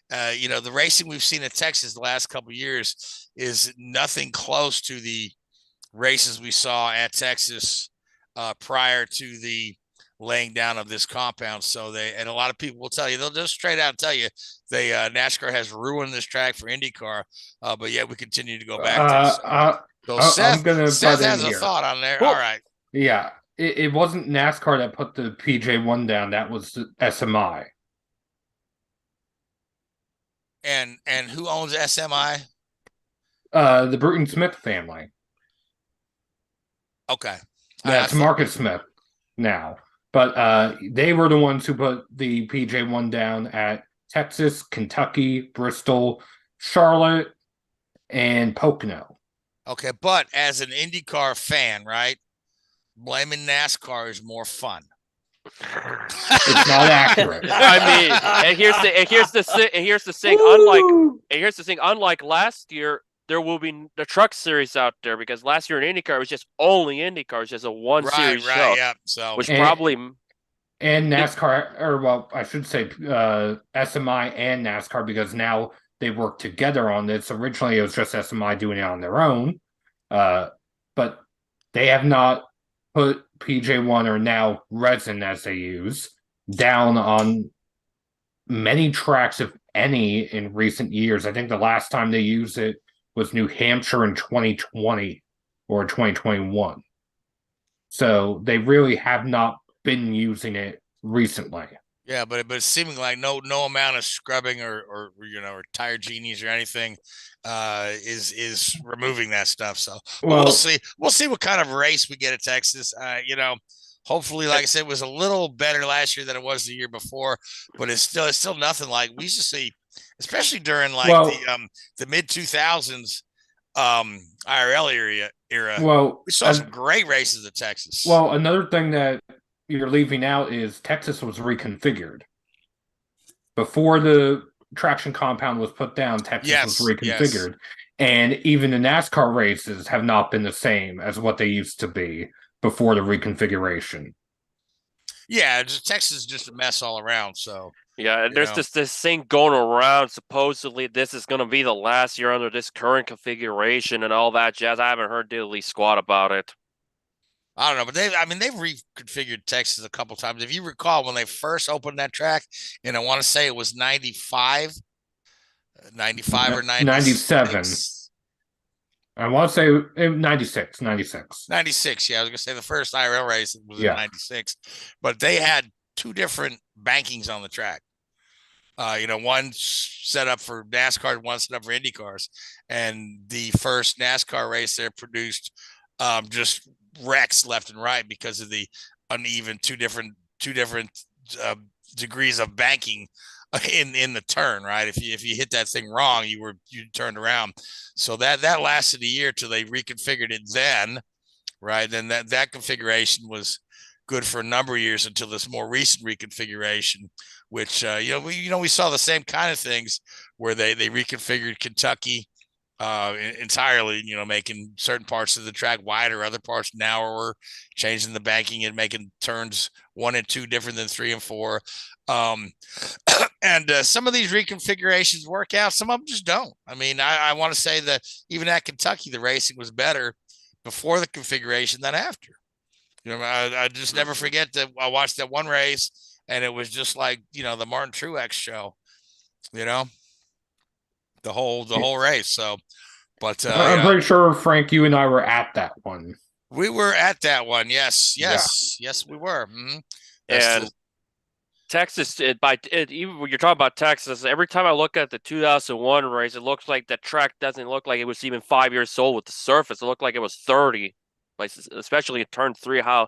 the racing we've seen in Texas the last couple of years is nothing close to the races we saw at Texas prior to the laying down of this compound. So and a lot of people will tell you, they'll just straight out tell you NASCAR has ruined this track for IndyCar, but yet we continue to go back there. So I'm gonna Seth butt in has a here. thought on there. Well, all right. Yeah, it wasn't NASCAR that put the PJ1 down. That was the SMI. And who owns SMI? The Bruton Smith family. Okay. That's Marcus Smith now. But they were the ones who put the PJ1 down at Texas, Kentucky, Bristol, Charlotte, and Pocono. Okay, but as an IndyCar fan, right? Blaming NASCAR is more fun. It's not accurate. I mean, and here's the thing. Unlike last year, there will be the truck series out there, because last year in IndyCar it was just only IndyCar, it was just a one series show. Yeah. So which probably and NASCAR, or well, I should say SMI and NASCAR, because now they work together on this. Originally, it was just SMI doing it on their own, but they have not put PJ1, or now resin as they use, down on many tracks, if any, in recent years. I think the last time they used it was New Hampshire in 2020 or 2021. So they really have not been using it recently. Yeah, but it's seeming like no amount of scrubbing or tire genies or anything is removing that stuff. So we'll see what kind of race we get at Texas. Hopefully, like I said, it was a little better last year than it was the year before, but it's still nothing like we used to see, especially during the mid 2000s IRL era. Well, we saw some great races at Texas. Well, another thing that you're leaving out is Texas was reconfigured. Before the traction compound was put down, Texas was reconfigured. And even the NASCAR races have not been the same as what they used to be before the reconfiguration. Yeah, Texas is just a mess all around. So yeah, and there's this thing going around. Supposedly, this is going to be the last year under this current configuration and all that jazz. I haven't heard diddly squat about it. I don't know, but they've reconfigured Texas a couple times. If you recall, when they first opened that track, and I want to say it was 95 or 97. I want to say 96. 96, yeah. I was going to say the first IRL race was in 96. But they had two different bankings on the track. One set up for NASCAR, one set up for IndyCars. And the first NASCAR race there produced just wrecks left and right because of the uneven two different degrees of banking in the turn, right? If you hit that thing wrong, you turned around. So that lasted a year till they reconfigured it then, right? Then that configuration was good for a number of years until this more recent reconfiguration, which we saw the same kind of things where they reconfigured Kentucky entirely, making certain parts of the track wider, other parts narrower, changing the banking and making turns 1 and 2 different than 3 and 4. And some of these reconfigurations work out, some of them just don't. I mean, I want to say that even at Kentucky, the racing was better before the configuration than after. I just never forget that I watched that one race and it was just like, the Martin Truex show, the whole race. So, but I'm pretty sure, Frank, you and I were at that one. We were at that one. Yes, we were. Mm-hmm. And Texas, even when you're talking about Texas, every time I look at the 2001 race, it looks like the track doesn't look like it was even 5 years old with the surface. It looked like it was 30, like especially in turn 3, how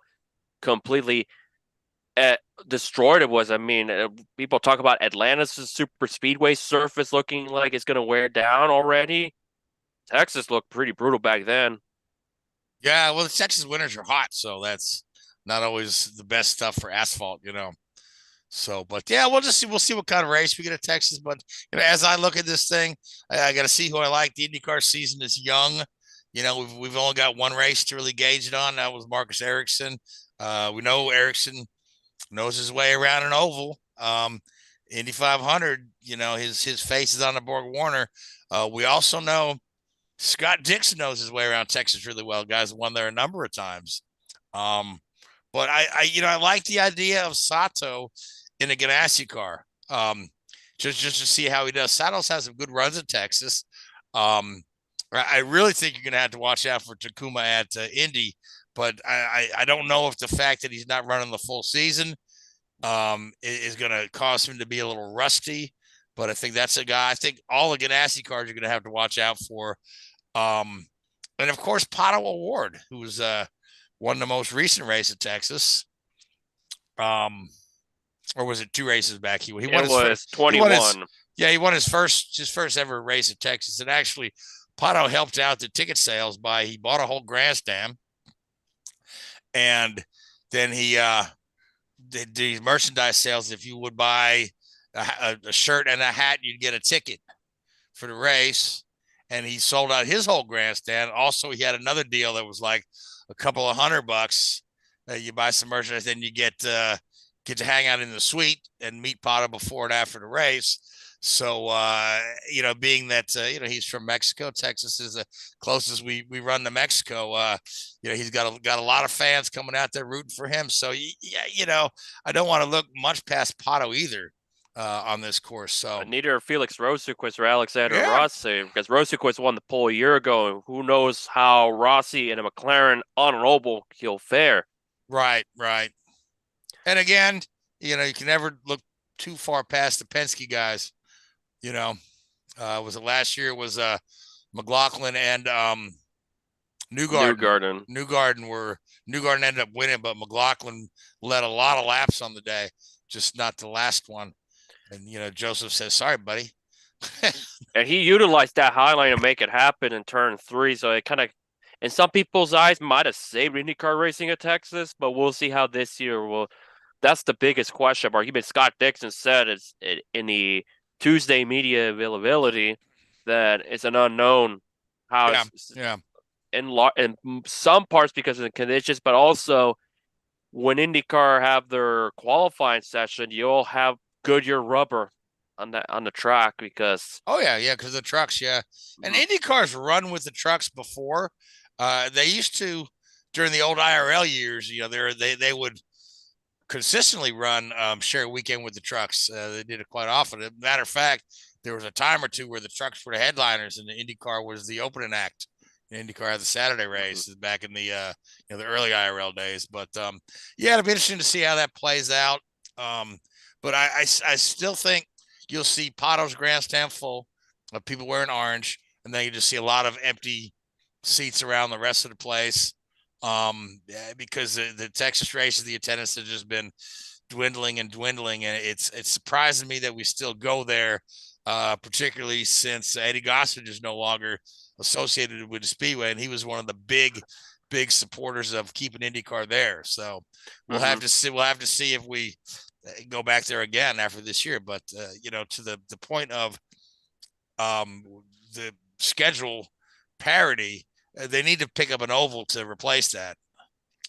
completely destroyed it was. I mean, people talk about Atlanta's super speedway surface looking like it's going to wear down already. Texas looked pretty brutal back then. Yeah, well, the Texas winters are hot, so that's not always the best stuff for asphalt, So, but yeah, we'll see what kind of race we get at Texas. But as I look at this thing, I got to see who I like. The IndyCar season is young. We've only got one race to really gauge it on. That was Marcus Ericsson. We know Ericsson knows his way around an oval. Indy 500, his face is on the Borg Warner. We also know Scott Dixon knows his way around Texas really well. Guys won there a number of times. But I like the idea of Sato in a Ganassi car. Just to see how he does. Satos has some good runs in Texas. I really think you're going to have to watch out for Takuma at Indy, but I don't know if the fact that he's not running the full season is going to cause him to be a little rusty. But I think that's a guy. I think all the Ganassi cars you're going to have to watch out for. And of course, Pato O'Ward, who's won the most recent race at Texas. Or was it 2 races back? He won It his was first, 21. he won his first ever race at Texas. And actually, Pato helped out the ticket sales by he bought a whole grandstand, and then he did these merchandise sales. If you would buy a shirt and a hat, you'd get a ticket for the race. And he sold out his whole grandstand. Also, he had another deal that was like a couple of $100. You buy some merchandise, then you get to hang out in the suite and meet Pato before and after the race. So, being that, he's from Mexico, Texas is the closest we run to Mexico. He's got a lot of fans coming out there rooting for him. So, I don't want to look much past Pato either on this course. So neither Felix Rosenqvist or Alexander Rossi, because Rosenqvist won the pole a year ago, and who knows how Rossi and a McLaren on an oval he'll fare. Right. And again, you can never look too far past the Penske guys. Was it last year? It was McLaughlin and Newgarden. Newgarden ended up winning, but McLaughlin led a lot of laps on the day, just not the last one. And Joseph says, "Sorry, buddy." And he utilized that highline to make it happen in turn 3. So it kind of, in some people's eyes, might have saved IndyCar racing at Texas, but we'll see how this year will. That's the biggest question mark. Even Scott Dixon said it's in the Tuesday media availability that it's an unknown how in some parts because of the conditions, but also when IndyCar have their qualifying session, you'll have Goodyear rubber on the track because because the trucks, and IndyCar's run with the trucks before. They used to during the old IRL years. They would consistently run share weekend with the trucks. They did it quite often. As a matter of fact, there was a time or two where the trucks were the headliners and the IndyCar was the opening act. IndyCar had the Saturday race back in the the early IRL days. But it'll be interesting to see how that plays out. But I still think you'll see Pato's grandstand full of people wearing orange, and then you just see a lot of empty seats around the rest of the place. Because the Texas races, the attendance has just been dwindling, and it's surprising me that we still go there, particularly since Eddie Gossage is no longer associated with the Speedway, and he was one of the big supporters of keeping IndyCar there. So we'll have to see. We'll have to see if we go back there again after this year. But to the point of the schedule parity. They need to pick up an oval to replace that.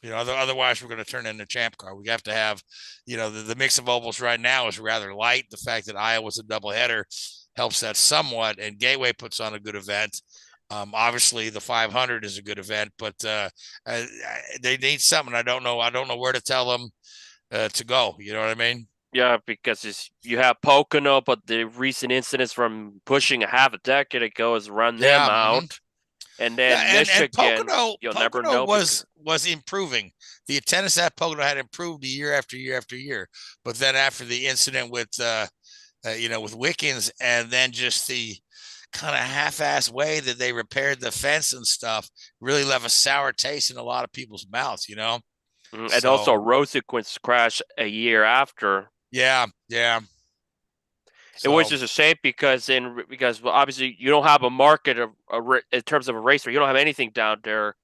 Otherwise we're going to turn into Champ Car. We have to have, the mix of ovals right now is rather light. The fact that Iowa's a doubleheader helps that somewhat, and Gateway puts on a good event. Obviously the 500 is a good event, but they need something. I don't know where to tell them to go. You know what I mean? Yeah, because you have Pocono, but the recent incidents from pushing a half a decade ago has run them out. And then Michigan, you'll never know. Was improving. The attendance at Pocono had improved year after year after year. But then after the incident with, with Wickens, and then just the kind of half-ass way that they repaired the fence and stuff really left a sour taste in a lot of people's mouths, And also Rosenqvist crashed a year after. Yeah. It was just a shame because obviously you don't have a market in terms of a racer. You don't have anything down there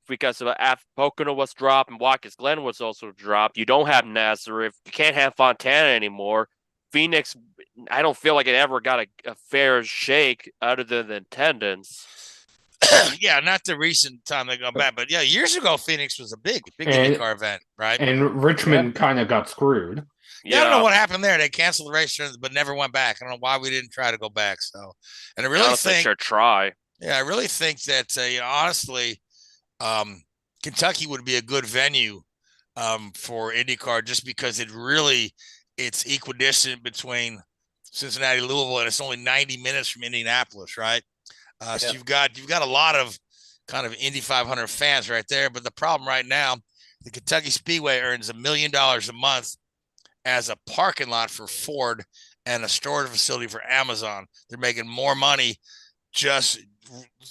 because of Pocono was dropped and Watkins Glen was also dropped. You don't have Nazareth. You can't have Fontana anymore. Phoenix, I don't feel like it ever got a fair shake other than the attendance. Yeah, not the recent time they go back, but years ago Phoenix was a big IndyCar event, right? And Richmond kind of got screwed. Yeah, I don't know what happened there. They canceled the race, but never went back. I don't know why we didn't try to go back. So, and I really think try. Yeah, I really think that honestly, Kentucky would be a good venue for IndyCar, just because it's equidistant between Cincinnati, Louisville, and it's only 90 minutes from Indianapolis, right? So you've got a lot of kind of Indy 500 fans right there. But the problem right now, the Kentucky Speedway earns $1 million a month as a parking lot for Ford and a storage facility for Amazon. They're making more money just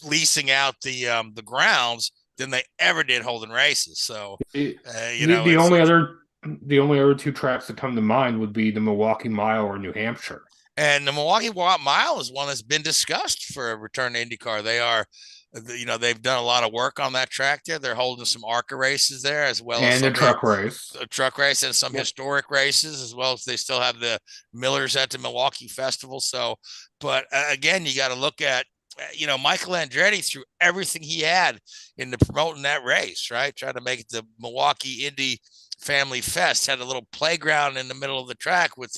leasing out the grounds than they ever did holding races. So the only other two tracks that come to mind would be the Milwaukee Mile or New Hampshire. And the Milwaukee Mile is one that's been discussed for a return to IndyCar. They've done a lot of work on that track there. They're holding some ARCA races there, as well as a truck race. A truck race and some historic races, as well as they still have the Millers at the Milwaukee Festival. So, but again, you got to look at, Michael Andretti threw everything he had into promoting that race, right? Trying to make it the Milwaukee Indy Family Fest. Had a little playground in the middle of the track with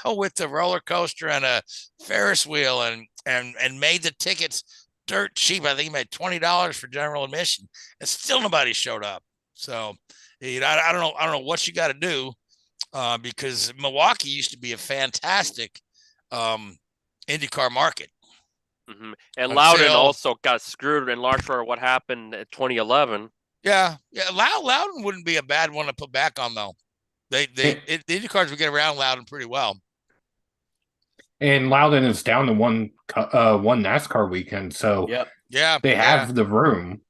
with the roller coaster and a Ferris wheel, and made the tickets dirt cheap. I think he made $20 for general admission, and still nobody showed up. So, I don't know what you got to do, because Milwaukee used to be a fantastic IndyCar market. Mm-hmm. And Loudon also got screwed in large part what happened in 2011. Yeah. Loudon wouldn't be a bad one to put back on, though. The IndyCars would get around Loudon pretty well. And Loudon is down to one NASCAR weekend, so they have the room.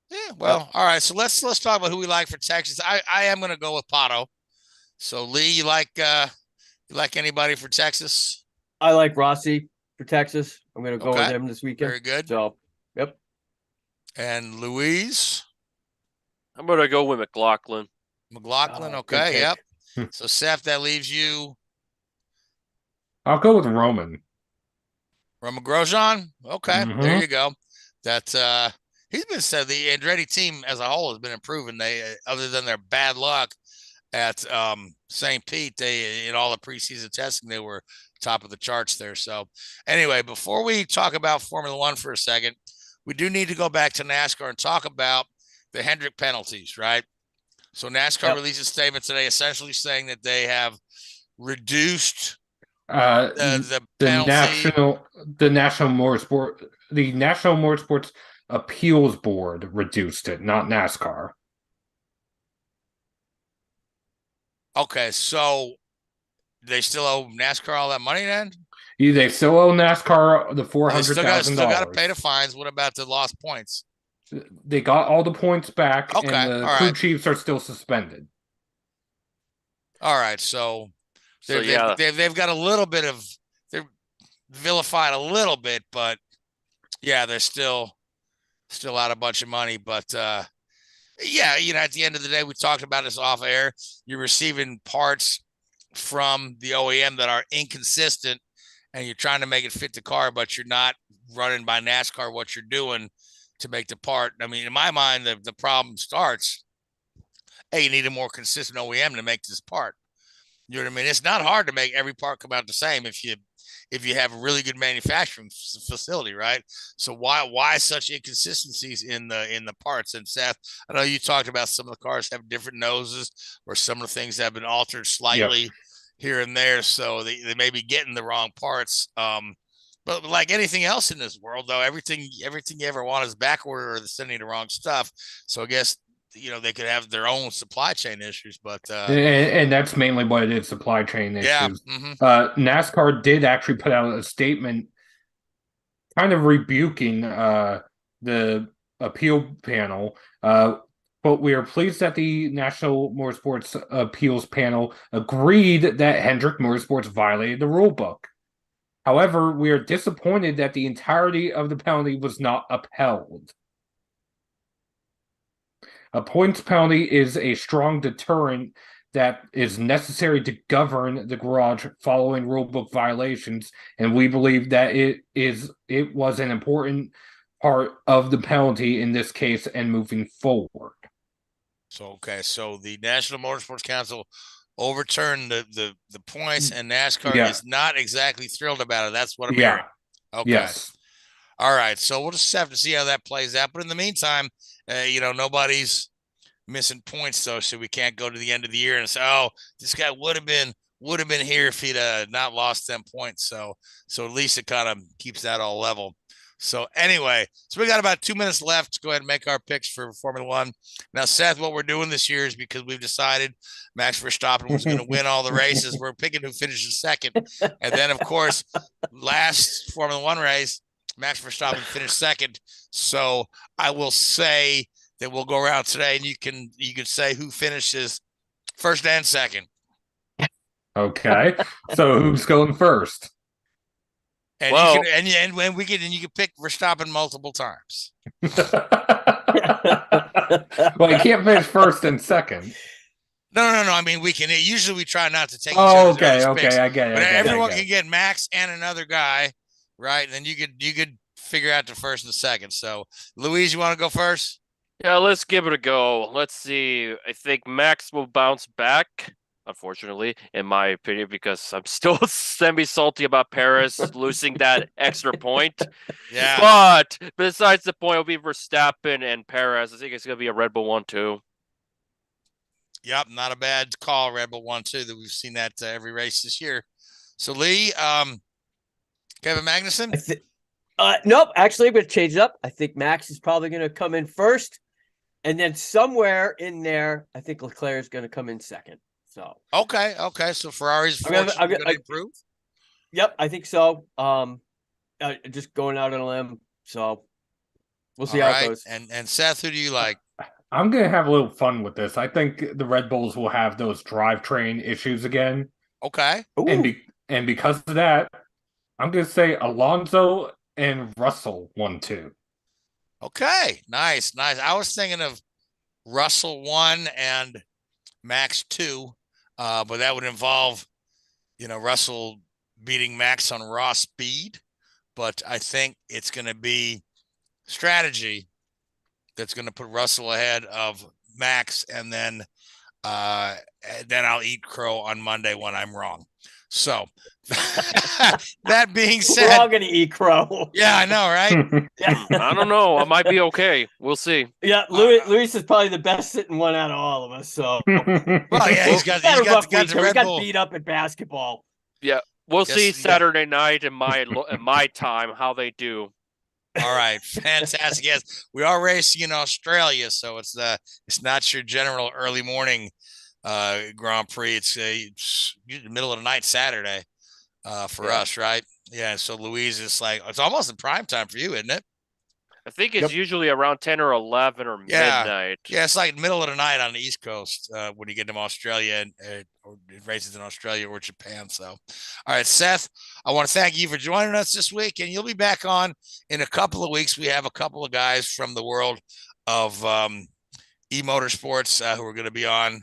Yeah, well, all right. So let's talk about who we like for Texas. I am going to go with Pato. So Lee, you like anybody for Texas? I like Rossi for Texas. I'm going to go with him this weekend. Very good. So, yep. And Louise? I'm going to go with McLaughlin. Okay, yep. So Seth, that leaves you. I'll go with Roman Grosjean. Okay, There you go. That's he's been said the Andretti team as a whole has been improving. They other than their bad luck at St. Pete, they in all the preseason testing they were top of the charts there. So anyway, before we talk about Formula One for a second, we do need to go back to NASCAR and talk about the Hendrick penalties, right? So NASCAR released a statement today essentially saying that they have reduced the National Motorsports Appeals Board reduced it, not NASCAR. Okay, so they still owe NASCAR all that money then? They still owe NASCAR the $400,000. Still got to pay the fines. What about the lost points? They got all the points back, and the crew chiefs are still suspended. All right, so they've got a little bit of they're vilified a little bit, but they're still out a bunch of money. But at the end of the day, we talked about this off air. You're receiving parts from the OEM that are inconsistent, and you're trying to make it fit the car, but you're not running by NASCAR what you're doing to make the part. I mean, in my mind, the problem starts. Hey, you need a more consistent OEM to make this part. You know what I mean? It's not hard to make every part come out the same if you have a really good manufacturing facility, right? So why such inconsistencies in the parts? And Seth, I know you talked about some of the cars have different noses, or some of the things have been altered slightly here and there, so they may be getting the wrong parts. But like anything else in this world, though, everything you ever want is back order, or they're sending the wrong stuff. So I guess they could have their own supply chain issues, but and that's mainly what it is, supply chain issues. Yeah. NASCAR did actually put out a statement kind of rebuking the appeal panel. But we are pleased that the National Motorsports Appeals Panel agreed that Hendrick Motorsports violated the rule book. However, we are disappointed that the entirety of the penalty was not upheld. A points penalty is a strong deterrent that is necessary to govern the garage following rulebook violations, and we believe that it was an important part of the penalty in this case and moving forward. So the National Motorsports Council overturned the points, and NASCAR is not exactly thrilled about it. That's what I'm hearing. Okay. Yes. All right. So we'll just have to see how that plays out. But in the meantime, nobody's missing points though, so we can't go to the end of the year and say, oh, this guy would have been here if he'd not lost them points. So at least it kind of keeps that all level. So anyway, so we got about 2 minutes left. Let's go ahead and make our picks for Formula One. Now, Seth, what we're doing this year is because we've decided Max Verstappen was going to win all the races. We're picking who finishes second. And then, of course, last Formula One race, Max Verstappen finished second. So I will say that we'll go around today, and you can say who finishes first and second. Okay. So who's going first? And you can pick Verstappen multiple times. Well, you can't finish first and second. No. I mean, we can. Usually, we try not to take. Okay. Picks, I get it. But everyone can get Max and another guy, right? And then you could figure out the first and the second. So, Louise, you want to go first? Yeah, let's give it a go. Let's see. I think Max will bounce back, unfortunately, in my opinion, because I'm still semi-salty about Paris losing that extra point. Yeah. But besides the point, it'll be Verstappen and Perez. I think it's going to be a Red Bull 1-2. Yep, not a bad call, Red Bull 1-2. That we've seen that every race this year. So, Lee, Kevin Magnussen? Nope. Actually, I'm going to change it up. I think Max is probably going to come in first. And then somewhere in there, I think Leclerc is going to come in second. So okay. So Ferrari's going to improve. Yep, I think so. Just going out on a limb. So we'll see how it goes. And Seth, who do you like? I'm going to have a little fun with this. I think the Red Bulls will have those drivetrain issues again. Okay. And because of that, I'm going to say Alonso and Russell 1-2. Okay, nice. I was thinking of Russell 1 and Max 2, but that would involve, Russell beating Max on raw speed. But I think it's going to be strategy that's going to put Russell ahead of Max, and then I'll eat crow on Monday when I'm wrong. So that being said, we're all going to eat crow. Yeah, I know, right? Yeah. I don't know. I might be okay. We'll see. Yeah, Luis is probably the best sitting one out of all of us. So, well, yeah, he's got the Red Bull. Bull. Beat up at basketball. Yeah, we'll see Saturday night in my time how they do. All right, fantastic. Yes, we are racing in Australia, so it's not your general early morning Grand Prix. It's the middle of the night Saturday for us, right? Yeah. So Louise is it's almost in prime time for you, isn't it? I think it's usually around 10 or 11 or midnight. Yeah, it's like middle of the night on the East Coast when you get to Australia or races in Australia or Japan. So, all right, Seth, I want to thank you for joining us this week, and you'll be back on in a couple of weeks. We have a couple of guys from the world of e-motorsports who are going to be on.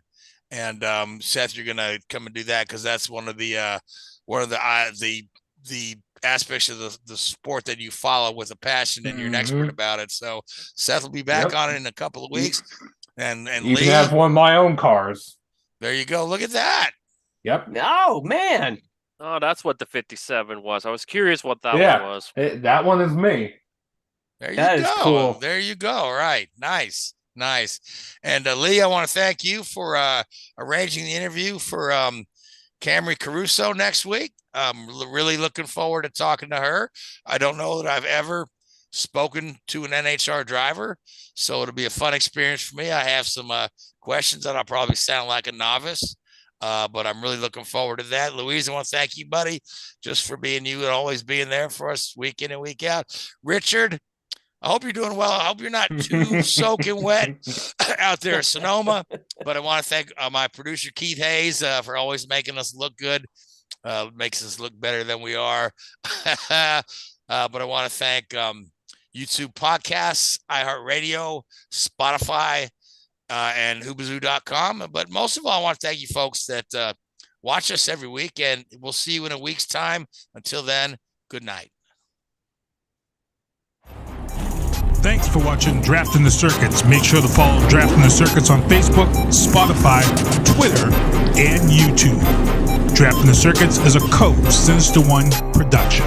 And Seth, you're gonna come and do that because that's one of the aspects of the sport that you follow with a passion, and you're an expert about it. So Seth will be back on it in a couple of weeks. And you Lee, can have one of my own cars. There you go. Look at that. Yep. Oh man. Oh, that's what the 57 was. I was curious what that one was. That one is me. There you go. Cool. There you go. All right. Nice. And Lee, I want to thank you for arranging the interview for Camrie Caruso next week. I'm really looking forward to talking to her. I don't know that I've ever spoken to an NHRA driver, so it'll be a fun experience for me. I have some questions that I'll probably sound like a novice, but I'm really looking forward to that. Louise, I want to thank you, buddy, just for being you and always being there for us week in and week out. Richard, I hope you're doing well. I hope you're not too soaking wet out there in Sonoma. But I want to thank my producer, Keith Hayes, for always making us look good. Makes us look better than we are. But I want to thank YouTube Podcasts, iHeartRadio, Spotify, and Hoobazoo.com. But most of all, I want to thank you folks that watch us every week. And we'll see you in a week's time. Until then, good night. Thanks for watching Drafting the Circuits. Make sure to follow Drafting the Circuits on Facebook, Spotify, Twitter, and YouTube. Drafting the Circuits is a Code Sinister One production.